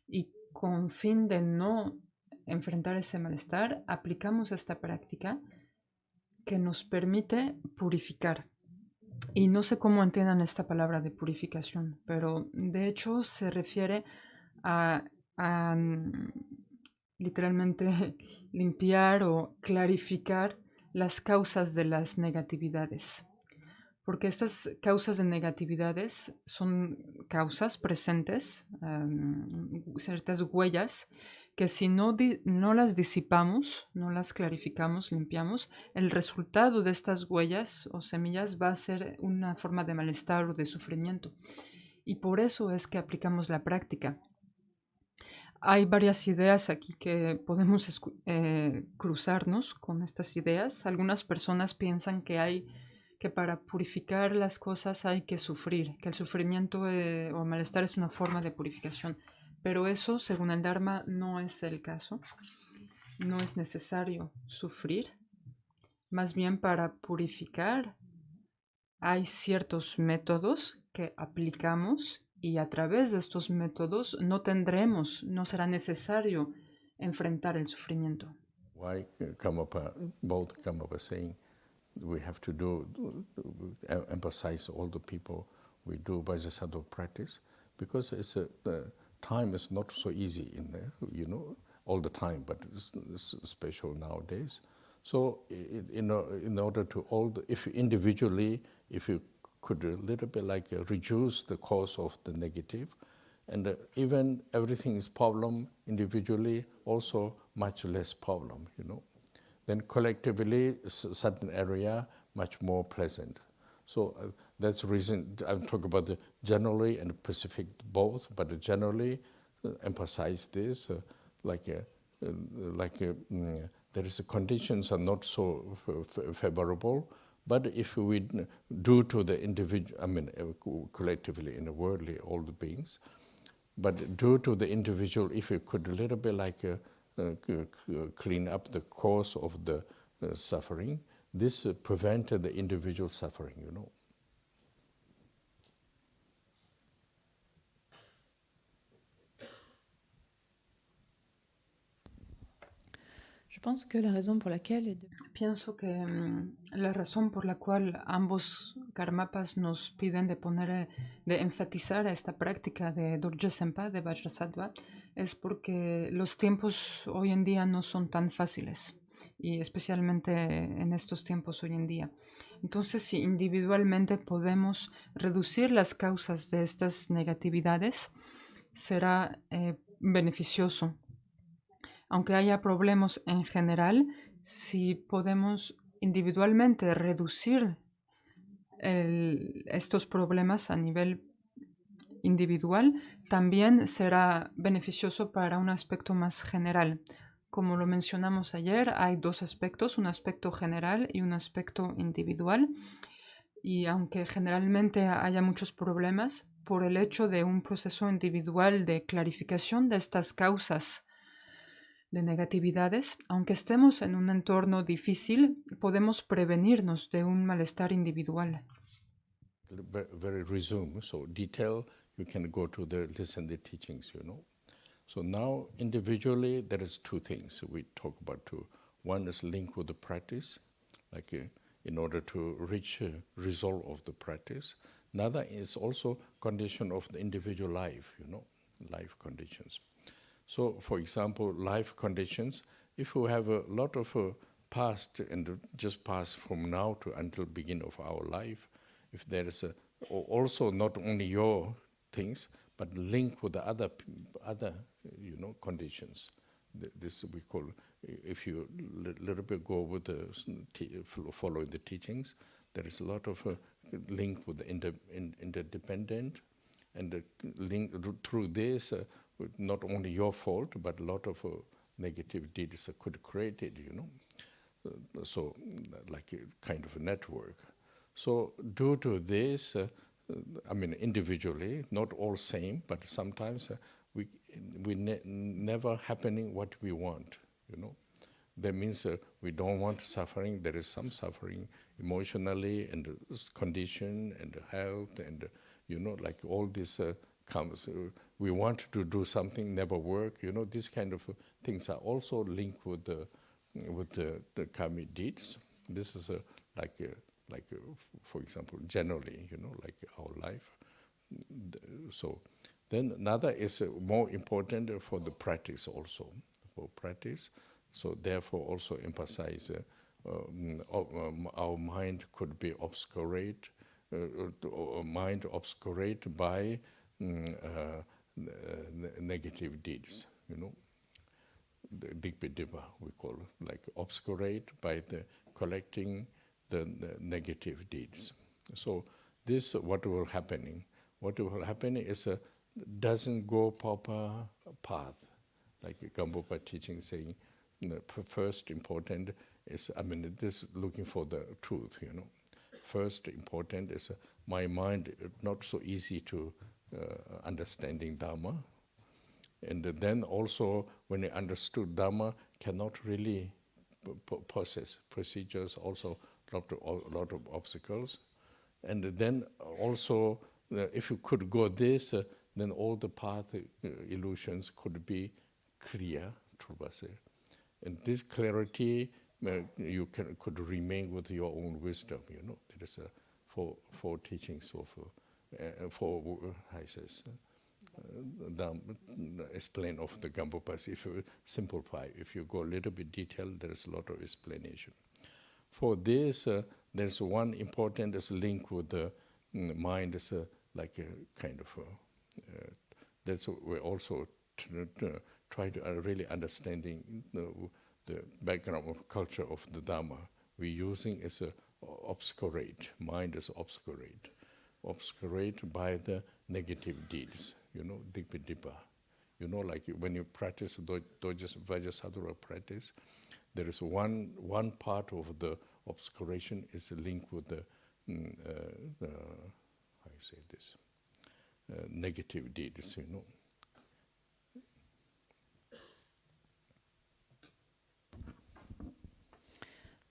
Y con fin de no enfrentar ese malestar, aplicamos esta práctica que nos permite purificar. Y no sé cómo entiendan esta palabra de purificación, pero de hecho se refiere a literalmente limpiar o clarificar las causas de las negatividades. Porque estas causas de negatividades son causas presentes, ciertas huellas que si no las disipamos, no las clarificamos, limpiamos, el resultado de estas huellas o semillas va a ser una forma de malestar o de sufrimiento. Y por eso es que aplicamos la práctica. Hay varias ideas aquí que podemos cruzarnos con estas ideas. Algunas personas piensan que para purificar las cosas hay que sufrir, que el sufrimiento o malestar es una forma de purificación. Pero eso, según el Dharma, no es el caso. No es necesario sufrir. Más bien para purificar hay ciertos métodos que aplicamos y a través de estos métodos no será necesario enfrentar el sufrimiento. Why both Karmapa saying we have to emphasize all the people we do Vajrasattva practice, because time is not so easy in there, all the time, but it's special nowadays. So in order to if individually, if you could a little bit reduce the cause of the negative, and even everything is problem individually, also much less problem, Then collectively, certain area much more pleasant. So that's the reason I'm talking about the generally and specific both, but generally emphasize this, there is conditions are not so favorable, but if we do to the individual, collectively in the worldly, all the beings, but due to the individual, if you could a little bit clean up the cause of the suffering, this prevented the individual suffering, Je pense que la raison pour laquelle Pienso que la razón por la cual ambos karmapas nos piden de enfatizar esta práctica de Dorje Sempa, de Vajrasattva, es porque los tiempos hoy en día no son tan fáciles, y especialmente en estos tiempos hoy en día. Entonces, si individualmente podemos reducir las causas de estas negatividades, será beneficioso. Aunque haya problemas en general, si podemos individualmente reducir estos problemas a nivel individual, también será beneficioso para un aspecto más general. Como lo mencionamos ayer, hay dos aspectos, un aspecto general y un aspecto individual. Y aunque generalmente haya muchos problemas, por el hecho de un proceso individual de clarificación de estas causas de negatividades, aunque estemos en un entorno difícil, podemos prevenirnos de un malestar individual. Very resume, so detail, you can go to listen the teachings, So now individually there is two things we talk about too. One is linked with the practice, in order to reach result of the practice. Another is also condition of the individual life, life conditions. So, for example, life conditions, if we have a lot of past and just past from now to until beginning of our life, if there is also not only your things, but link with the other conditions. This we call, if you little bit go with the following the teachings, there is a lot of link with the interdependent, and the link through this. Not only your fault, but a lot of negative deeds could create it, So, like a kind of a network. So, due to this, individually, not all same, but sometimes we never happening what we want, That means we don't want suffering. There is some suffering emotionally, and condition, and health, and all this comes. We want to do something, never work. These kind of things are also linked with the karmic deeds. This is for example, generally, like our life. So then another is more important for the practice also, for practice. So therefore also emphasize our mind could be obscurate, mind obscurate by negative deeds, Digpidipa, we call it, like obscurate by the collecting the negative deeds. So this, what will happening? What will happen is doesn't go proper path, like Gampopa teaching saying, first important is, this looking for the truth, First important is my mind not so easy to understanding Dharma. And then also, when I understood Dharma, cannot really process procedures, also lot of obstacles. And then also, if you could go this, then all the path illusions could be clear, and this clarity, you could remain with your own wisdom. There is four teachings of explain of the Gampopas. If you simplify, if you go a little bit detailed, there's a lot of explanation. For this, there's one important link with the mind, is like a kind of that's what we also try to really understanding the background of culture of the Dharma. We're using is obscurate. Mind is obscurate by the negative deeds. Digpidipa. Like when you practice Vajrasattva practice, there is one part of the obscuration is linked with the how you say this negative deeds.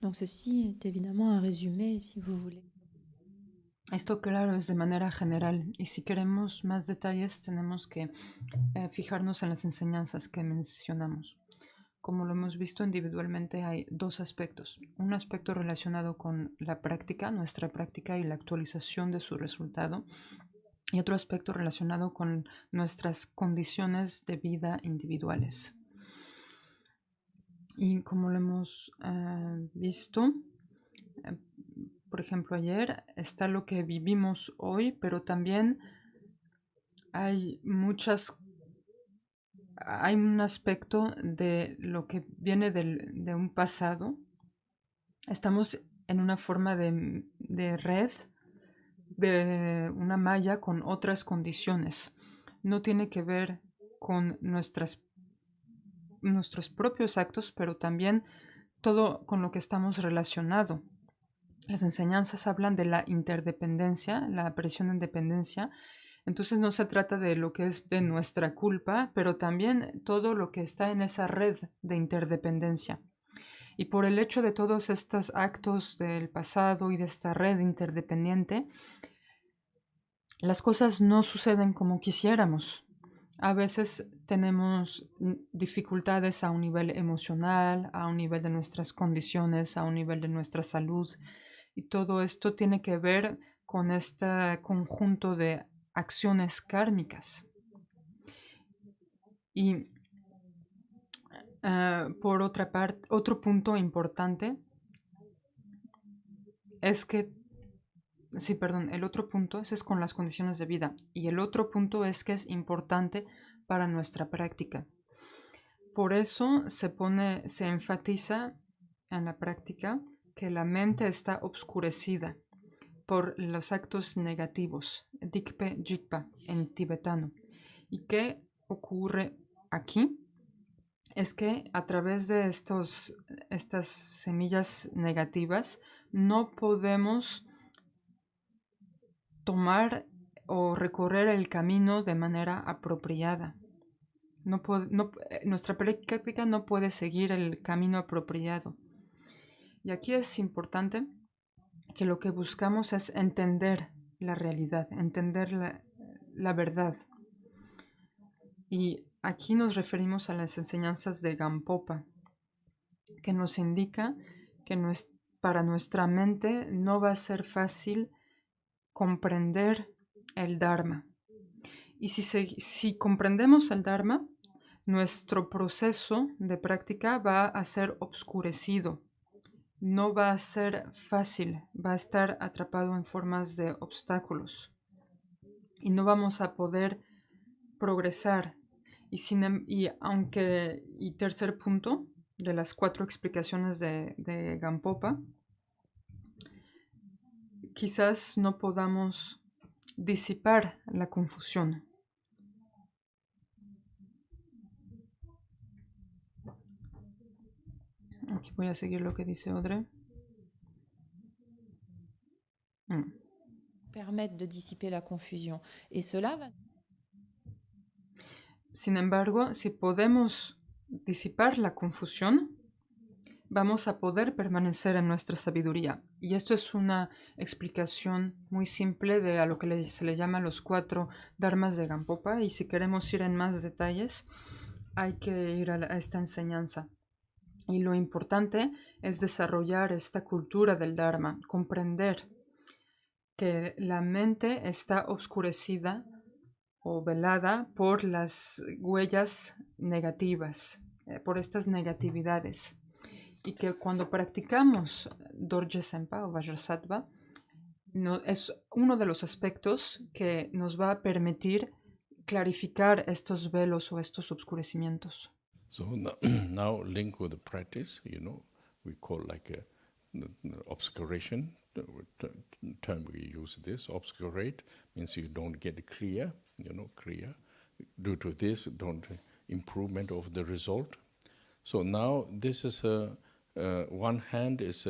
Donc ceci est évidemment un résumé, si vous voulez. Esto, claro, es de manera general, y si queremos más detalles tenemos que fijarnos en las enseñanzas que mencionamos. Como lo hemos visto individualmente, hay dos aspectos. Un aspecto relacionado con la práctica, nuestra práctica y la actualización de su resultado, y otro aspecto relacionado con nuestras condiciones de vida individuales. Y como lo hemos visto, por ejemplo, ayer está lo que vivimos hoy, pero también hay un aspecto de lo que viene de un pasado. Estamos en una forma de red, de una malla con otras condiciones. No tiene que ver con nuestros propios actos, pero también todo con lo que estamos relacionados. Las enseñanzas hablan de la interdependencia, la aparición en dependencia. Entonces no se trata de lo que es de nuestra culpa, pero también todo lo que está en esa red de interdependencia. Y por el hecho de todos estos actos del pasado y de esta red interdependiente, las cosas no suceden como quisiéramos. A veces tenemos dificultades a un nivel emocional, a un nivel de nuestras condiciones, a un nivel de nuestra salud. Y todo esto tiene que ver con este conjunto de acciones kármicas. Y por otra parte, otro punto importante es que, el otro punto es con las condiciones de vida. Y el otro punto es que es importante para nuestra práctica. Por eso se enfatiza en la práctica que la mente está obscurecida por los actos negativos, dikpe jikpa en tibetano. ¿Y qué ocurre aquí? Es que a través de estas semillas negativas no podemos tomar o recorrer el camino de manera apropiada. Nuestra práctica no puede seguir el camino apropiado. Y aquí es importante que lo que buscamos es entender la realidad, entender la verdad. Y aquí nos referimos a las enseñanzas de Gampopa, que nos indica que para nuestra mente no va a ser fácil comprender el Dharma. Y si comprendemos el Dharma, nuestro proceso de práctica va a ser obscurecido. No va a ser fácil, va a estar atrapado en formas de obstáculos y no vamos a poder progresar. Y tercer punto de las 4 explicaciones de Gampopa, quizás no podamos disipar la confusión. Aquí voy a seguir lo que dice Audrey. Permettre de dissiper la confusion. Et cela va... Sin embargo, si podemos disipar la confusión, vamos a poder permanecer en nuestra sabiduría. Y esto es una explicación muy simple de a lo que se le llama los 4 dharmas de Gampopa. Y si queremos ir en más detalles, hay que ir a esta enseñanza. Y lo importante es desarrollar esta cultura del dharma, comprender que la mente está oscurecida o velada por las huellas negativas, por estas negatividades. Y que cuando practicamos Dorje Sempa o Vajrasattva, es uno de los aspectos que nos va a permitir clarificar estos velos o estos oscurecimientos. So now link with the practice, we call like a obscuration. The term we use this, obscurate, means you don't get clear, clear. Due to this, don't improvement of the result. So now this is one hand is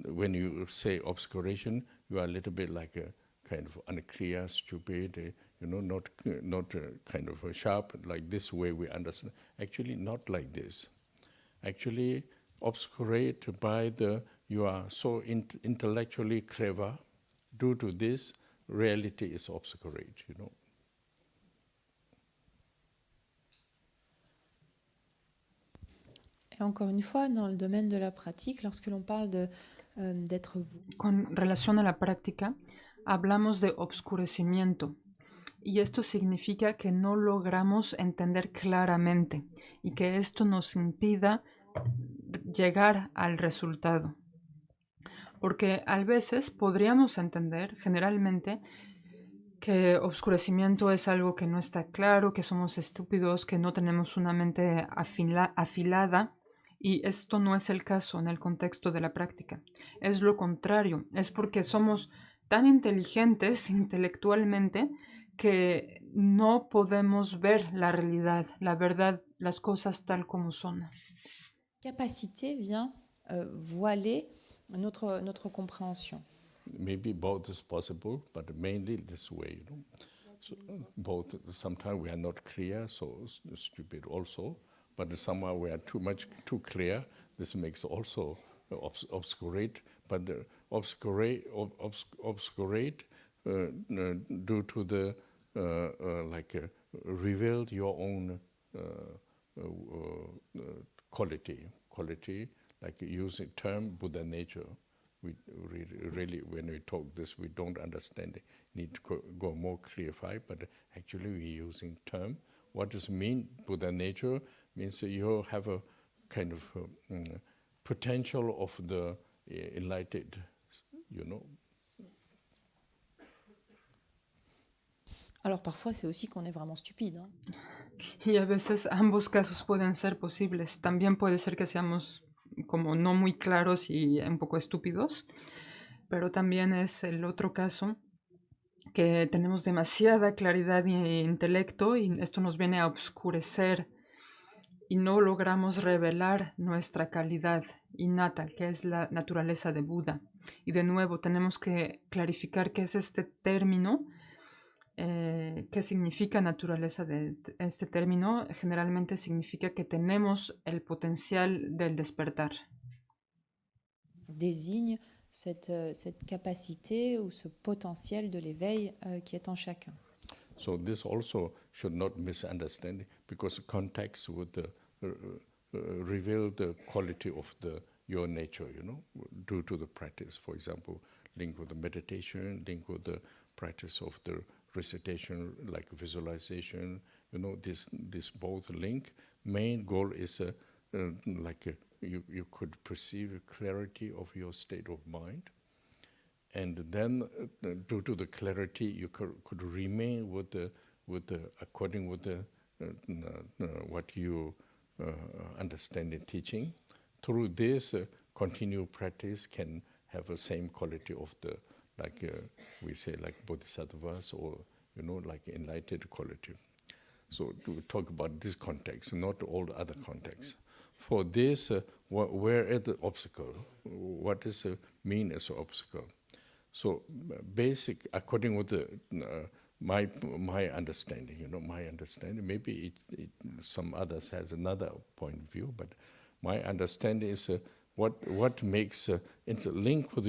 when you say obscuration, you are a little bit like a kind of unclear, stupid, not kind of sharp, like this way we understand. Actually, not like this. Actually, obscurate by you are so intellectually clever. Due to this, reality is obscurate, Et encore une fois, dans le domaine de la pratique, lorsque l'on parle d'être vous. Con relación a la práctica, hablamos de obscurecimiento. Y esto significa que no logramos entender claramente y que esto nos impida llegar al resultado. Porque a veces podríamos entender, generalmente, que obscurecimiento es algo que no está claro, que somos estúpidos, que no tenemos una mente afilada, y esto no es el caso en el contexto de la práctica. Es lo contrario, es porque somos tan inteligentes intelectualmente que no podemos ver la realidad, la verdad, las cosas tal como son. Capacité vient voiler notre compréhension. Maybe both is possible, but mainly this way, So both, sometimes we are not clear, so stupid also, but somehow we are too clear. This makes also obscurate, but the obscurate due to the revealed your own quality, like using term Buddha nature. We really, when we talk this, we don't understand it. Need to go more clarify, but actually we're using term. What does mean Buddha nature? Means you have a kind of potential of the enlightened, Alors parfois c'est aussi qu'on est vraiment stupide. Hein. Y a veces ambos casos pueden ser posibles. También puede ser que seamos como no muy claros y un poco estúpidos, pero también es el otro caso que tenemos demasiada claridad e intelecto y esto nos viene a oscurecer y no logramos revelar nuestra calidad innata, que es la naturaleza de Buda. Y de nuevo tenemos que clarificar qué es este término, qué significa naturaleza de este término. Generalmente significa que tenemos el potencial del despertar. Désigne cette capacité ou ce potentiel de l'éveil qui est en chacun. So this also should not misunderstand, because context would reveal the quality of your nature, due to the practice. For example, link with the meditation, link with the practice of the recitation, like visualization, this both link. Main goal is you could perceive clarity of your state of mind, and then due to the clarity you could remain with the according with the what you understand in teaching. Through this continued practice can have the same quality of the, like we say, like bodhisattvas, or like enlightened quality. So to talk about this context, not all the other contexts. For this, where is the obstacle? What is mean as an obstacle? So basic, according with the my understanding, my understanding. Maybe some others has another point of view, but my understanding is what makes link with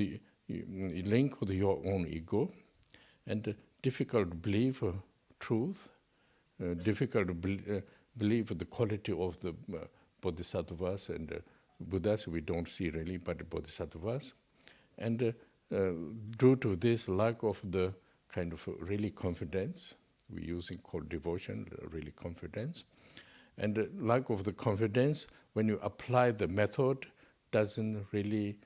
your own ego, and difficult to believe truth, difficult to believe the quality of the bodhisattvas and Buddhas we don't see really, but bodhisattvas, and due to this lack of the kind of really confidence, we using called devotion, really confidence, and lack of the confidence when you apply the method doesn't really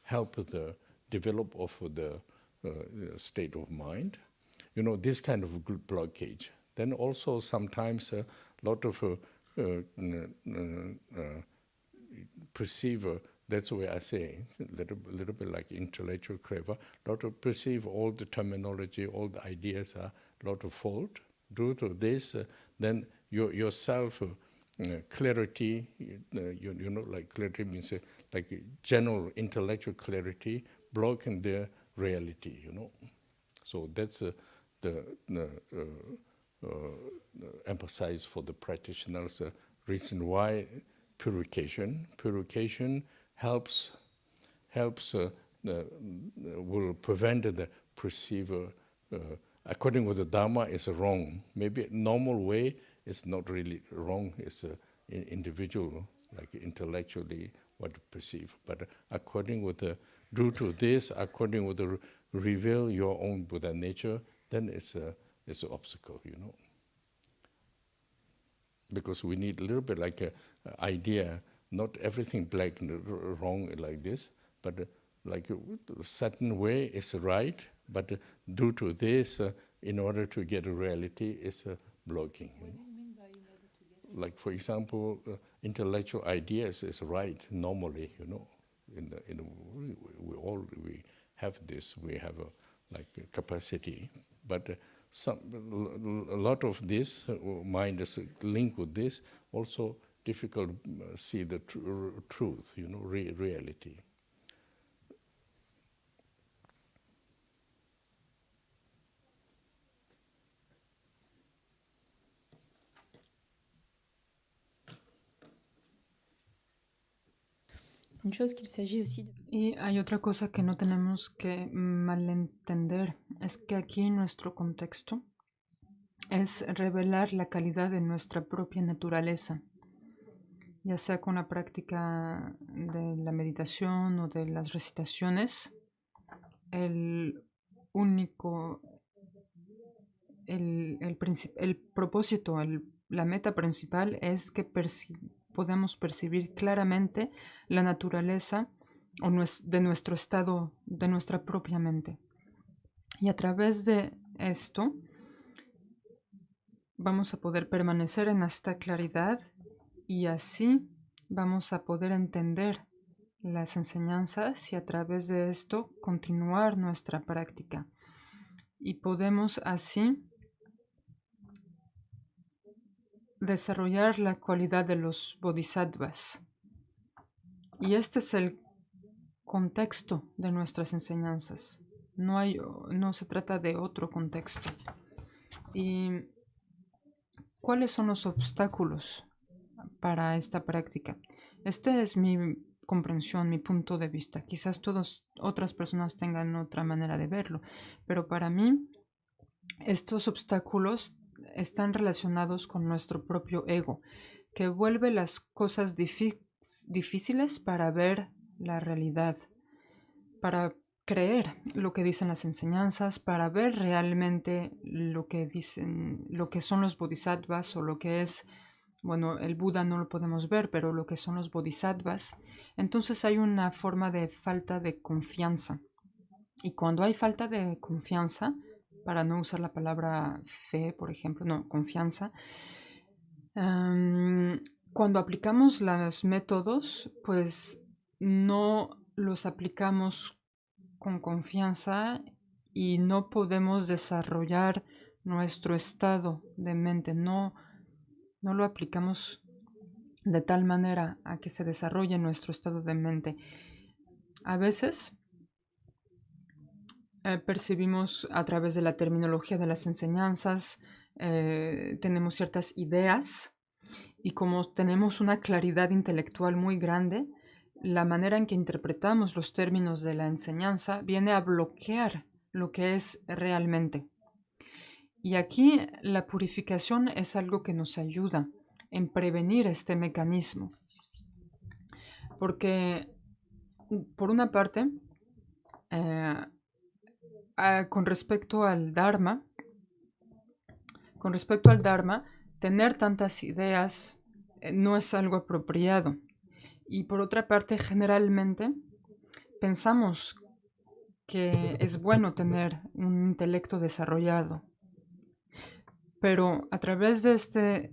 help the develop of the state of mind. This kind of blockage. Then also sometimes a lot of perceive, that's why I say, a little bit like intellectual clever, a lot of perceive all the terminology, all the ideas are a lot of fault. Due to this, then yourself, clarity, like clarity means like general intellectual clarity, blocking the reality, So that's the emphasize for the practitioners, reason why purification helps will prevent the perceiver. According with the Dharma, is wrong. Maybe normal way is not really wrong. It's individual, like intellectually what to perceive. But according with the due to this, according with the reveal your own Buddha nature, then it's an obstacle, Because we need a little bit like an idea, not everything black and wrong like this, but like a certain way is right, but due to this, in order to get a reality, is blocking. What do you mean by in order to get Like for example, intellectual ideas is right normally, we have this, we have a capacity, but a lot of this mind is linked with this, also difficult to see the truth, reality. Une chose qu'il s'agit aussi de... Y hay otra cosa que no tenemos que malentender, es que aquí nuestro contexto es revelar la calidad de nuestra propia naturaleza, ya sea con la práctica de la meditación o de las recitaciones. El propósito, la meta principal es que podamos percibir claramente la naturaleza de nuestro estado, de nuestra propia mente. Y a través de esto vamos a poder permanecer en esta claridad y así vamos a poder entender las enseñanzas y a través de esto continuar nuestra práctica. Y podemos así desarrollar la cualidad de los bodhisattvas. Y este es el contexto de nuestras enseñanzas. No se trata de otro contexto. ¿Y cuáles son los obstáculos para esta práctica? Esta es mi comprensión, mi punto de vista. Quizás otras personas tengan otra manera de verlo, pero para mí estos obstáculos están relacionados con nuestro propio ego, que vuelve las cosas difíciles para ver la realidad, para creer lo que dicen las enseñanzas, para ver realmente lo que son los bodhisattvas o lo que es, el Buda no lo podemos ver, pero lo que son los bodhisattvas. Entonces hay una forma de falta de confianza. Y cuando hay falta de confianza, para no usar la palabra fe, por ejemplo, no, confianza. Cuando aplicamos los métodos, pues no los aplicamos con confianza y no podemos desarrollar nuestro estado de mente, no lo aplicamos de tal manera a que se desarrolle nuestro estado de mente. A veces percibimos a través de la terminología de las enseñanzas, tenemos ciertas ideas y como tenemos una claridad intelectual muy grande, la manera en que interpretamos los términos de la enseñanza viene a bloquear lo que es realmente. Y aquí la purificación es algo que nos ayuda en prevenir este mecanismo. Porque, por una parte, con respecto al Dharma, tener tantas ideas no es algo apropiado. Y por otra parte, generalmente pensamos que es bueno tener un intelecto desarrollado. Pero a través de este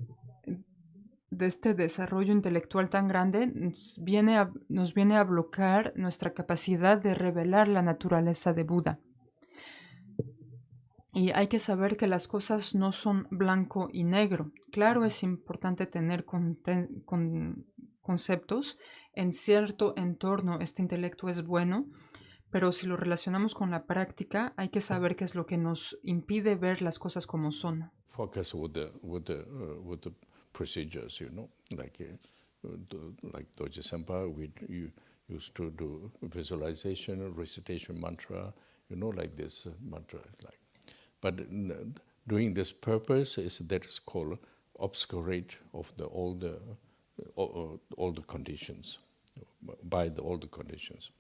desarrollo intelectual tan grande, nos viene a bloquear nuestra capacidad de revelar la naturaleza de Buda. Y hay que saber que las cosas no son blanco y negro. Claro, es importante tener conceptos. En cierto entorno este intelecto es bueno, pero si lo relacionamos con la práctica, hay que saber qué es lo que nos impide ver las cosas como son. Focus with the procedures, like Doji Sempa, you used to do visualization, recitation mantra, like this mantra, like. But doing this purpose that is called obscurate of all the conditions, by all the conditions.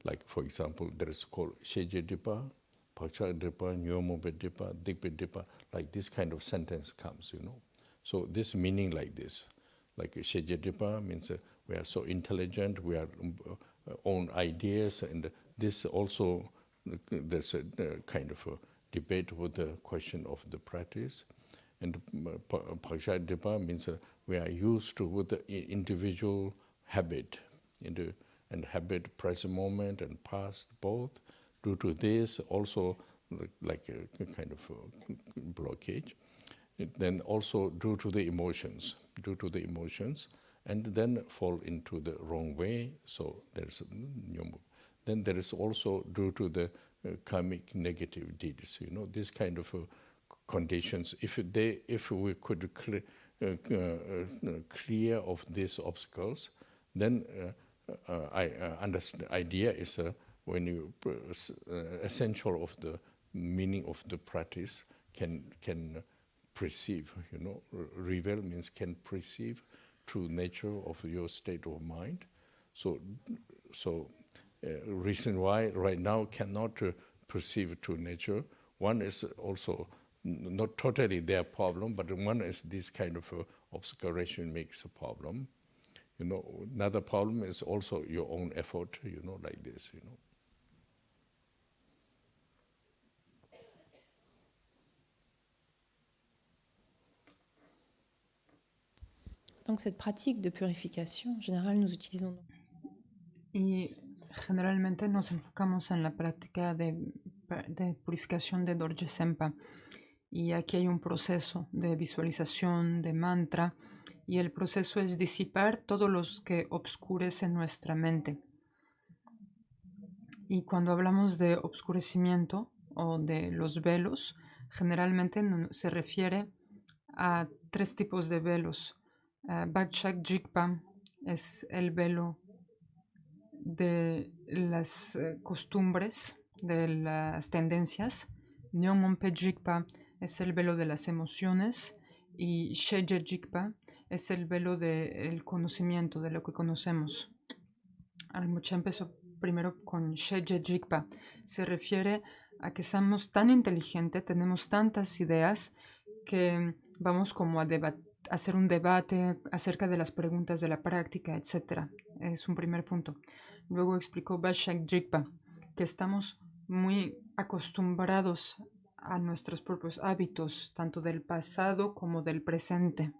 Like, for example, there is called Sheje Dipa, Pacha Dipa, Nyomobe Dipa, Dikpe Dipa, like this kind of sentence comes, So this meaning like this, like Sheje Dipa means we are so intelligent, we are own ideas, and this also, there's a kind of a debate with the question of the practice. And Pacha Dipa means we are used to with the individual habit, and habit, present moment and past, both. Due to this, also like a kind of a blockage. Then also due to the emotions, and then fall into the wrong way. So there's then there is also due to the karmic negative deeds. This kind of conditions. If we could clear of these obstacles, then I understand. Idea is when you essential of the meaning of the practice can perceive. Reveal means can perceive true nature of your state of mind. So reason why right now cannot perceive true nature. One is also not totally their problem, but one is this kind of obscuration makes a problem. Another problem is also your own effort, like this, Donc cette pratique de purification, en général, nous utilisons... Y generalmente nos enfocamos en la práctica de purificación de Dorje Sempa. Y aquí hay un proceso de visualización, de mantra, y el proceso es disipar todos los que obscurecen nuestra mente. Y cuando hablamos de obscurecimiento o de los velos, generalmente se refiere a 3 tipos de velos. Bakshak Jigpa es el velo de las costumbres, de las tendencias. Nyongmonpe Jigpa es el velo de las emociones. Y Sheje Jigpa es el velo del conocimiento, de lo que conocemos. Almucha empezó primero con Sheje Jigpa. Se refiere a que somos tan inteligentes, tenemos tantas ideas, que vamos como a hacer un debate acerca de las preguntas de la práctica, etc. Es un primer punto. Luego explicó Bakshak Jigpa, que estamos muy acostumbrados a nuestros propios hábitos, tanto del pasado como del presente.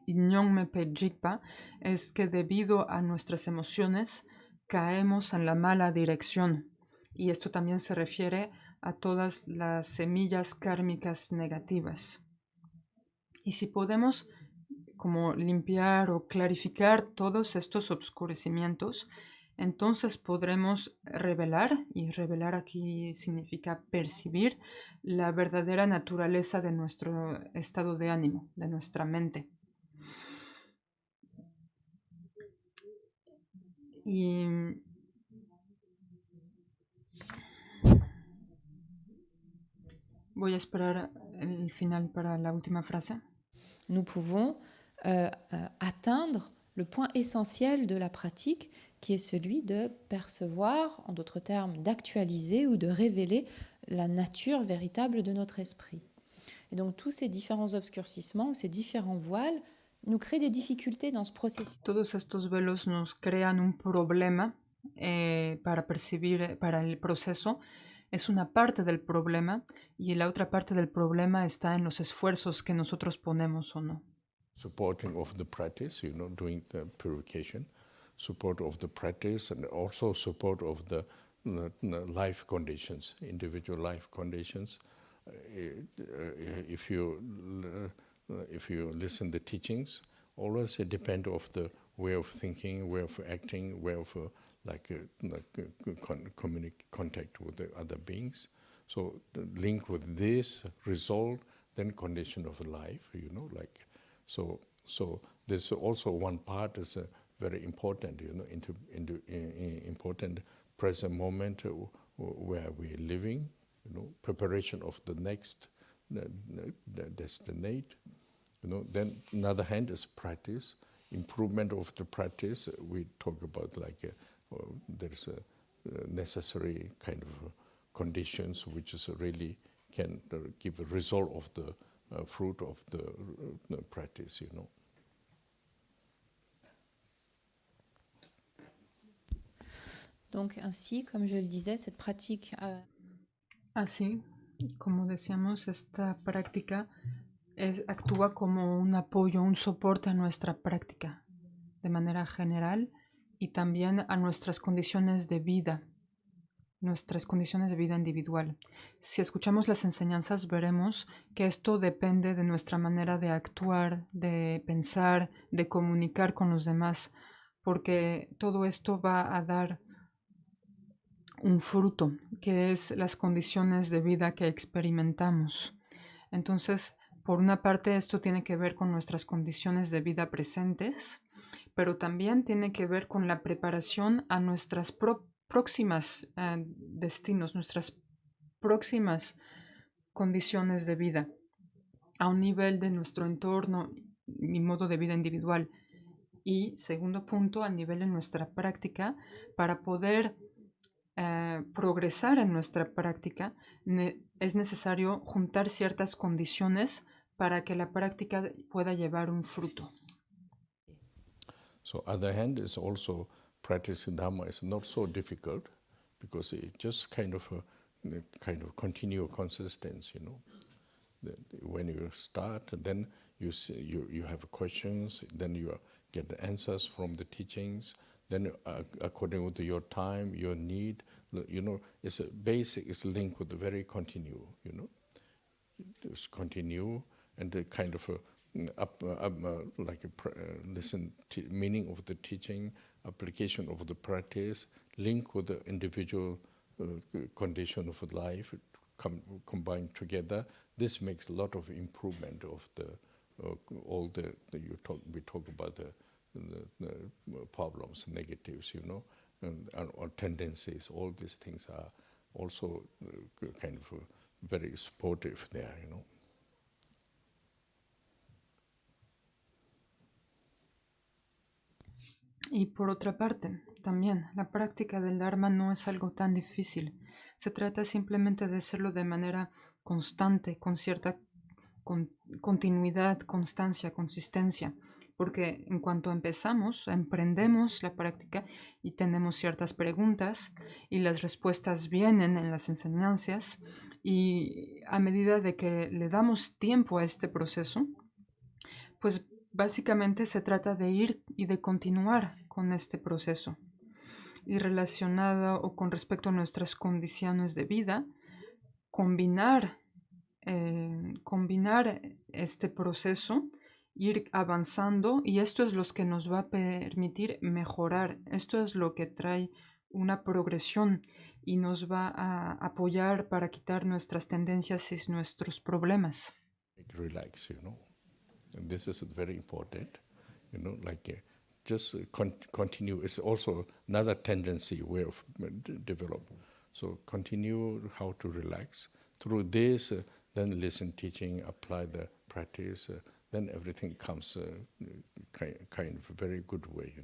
Y Nyongme Pejikpa es que debido a nuestras emociones caemos en la mala dirección. Y esto también se refiere a todas las semillas kármicas negativas. Y si podemos como limpiar o clarificar todos estos obscurecimientos, entonces podremos revelar, y revelar aquí significa percibir, la verdadera naturaleza de nuestro estado de ánimo, de nuestra mente. Y voy a esperar el final para la última frase. Nous pouvons atteindre le point essentiel de la pratique, qui est celui de percevoir, en d'autres termes, d'actualiser ou de révéler la nature véritable de notre esprit. Et donc tous ces différents obscurcissements ou ces différents voiles nous créent des difficultés dans ce processus. Todos estos velos nos crean un problema para percibir, para el proceso. Es una parte del problema y la otra parte del problema está en los esfuerzos que nosotros ponemos o no. Supporting of the practice, doing the purification, support of the practice, and also support of the life conditions, individual life conditions. If you listen the teachings, always it depends of the way of thinking, way of acting, way of contact with the other beings. So the link with this result, then condition of life, So there's also one part is very important, important present moment where we're living, preparation of the next destination. Then another hand is practice, improvement of the practice. We talk about there's a necessary kind of conditions which is really can give a result of the fruit of the practice, Donc ainsi, comme je le disais, cette pratique... Así, como decíamos, esta práctica actúa como un apoyo, un soporte a nuestra práctica de manera general y también a nuestras condiciones de vida individual. Si escuchamos las enseñanzas, veremos que esto depende de nuestra manera de actuar, de pensar, de comunicar con los demás, porque todo esto va a dar un fruto, que es las condiciones de vida que experimentamos. Entonces, por una parte, esto tiene que ver con nuestras condiciones de vida presentes, pero también tiene que ver con la preparación a nuestras próximas destinos, nuestras próximas condiciones de vida, a un nivel de nuestro entorno y modo de vida individual. Y, segundo punto, a nivel de nuestra práctica, para poder progresar en nuestra práctica, es necesario juntar ciertas condiciones para que la práctica pueda llevar un fruto. So, other hand is also practicing Dhamma is not so difficult because it just kind of continue consistency. When you start, then you have questions, then you get the answers from the teachings. Then according to your time, your need, it's a basic, it's linked with the very continue, Just continue and the kind of listen to meaning of the teaching, application of the practice, link with the individual condition of life, combined together. This makes a lot of improvement of the we talk about the problems, negatives, or tendencies. All these things are also kind of very supportive there, Y por otra parte, también, la práctica del Dharma no es algo tan difícil. Se trata simplemente de hacerlo de manera constante, con cierta continuidad, constancia, consistencia. porque en cuanto empezamos, emprendemos la práctica y tenemos ciertas preguntas y las respuestas vienen en las enseñanzas, y a medida de que le damos tiempo a este proceso, pues básicamente se trata de ir y de continuar con este proceso. Y relacionado o con respecto a nuestras condiciones de vida, combinar este proceso, ir avanzando, y esto es lo que nos va a permitir mejorar. Esto es lo que trae una progresión y nos va a apoyar para quitar nuestras tendencias y nuestros problemas. Relax, And this is very important, just continue. It's also another tendency way of develop. So continue how to relax. Through this, then listen, teaching, apply the practice, then everything comes kind of a very good way,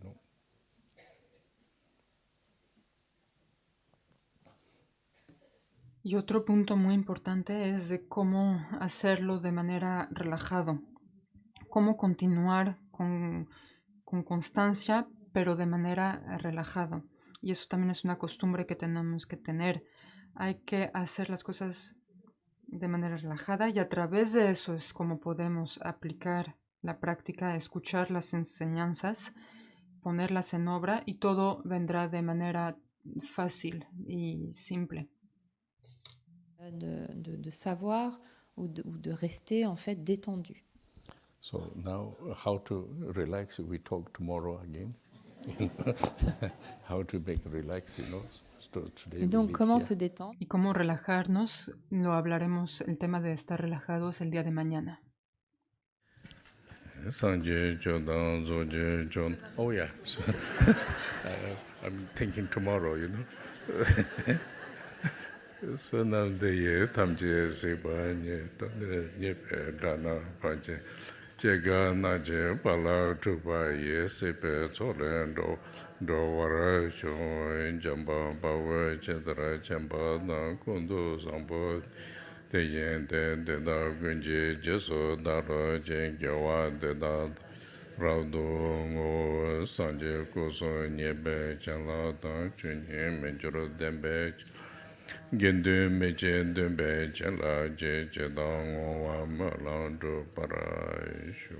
Y otro punto muy importante es de cómo hacerlo de manera relajado, cómo continuar con constancia, pero de manera relajada. Y eso también es una costumbre que tenemos que tener. Hay que hacer las cosas de manera relajada, y a través de eso es como podemos aplicar la práctica, escuchar las enseñanzas, ponerlas en obra, y todo vendrá de manera fácil y simple. De savoir ou de rester en fait détendu. So now how to relax, we talk tomorrow again. How to make relax, So today Et donc, comment se here. détendre? Y cómo relajarnos, lo hablaremos, el tema de estar relajados, el día de mañana. Oh yeah, so, I'm thinking tomorrow, So now the tamje seba nye dana paje jega na je pala tuba ye sepe cholen do wara sho jamba bawa chedra jamba na kundu sambo te yen de da gunje jeso da ro je gyawa de da Raudo ngo sanje koso nyebe chala da chunye menjuro dembe Gendu meche dembe chala je da ngo wa ma lando para sho.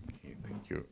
Okay, thank you.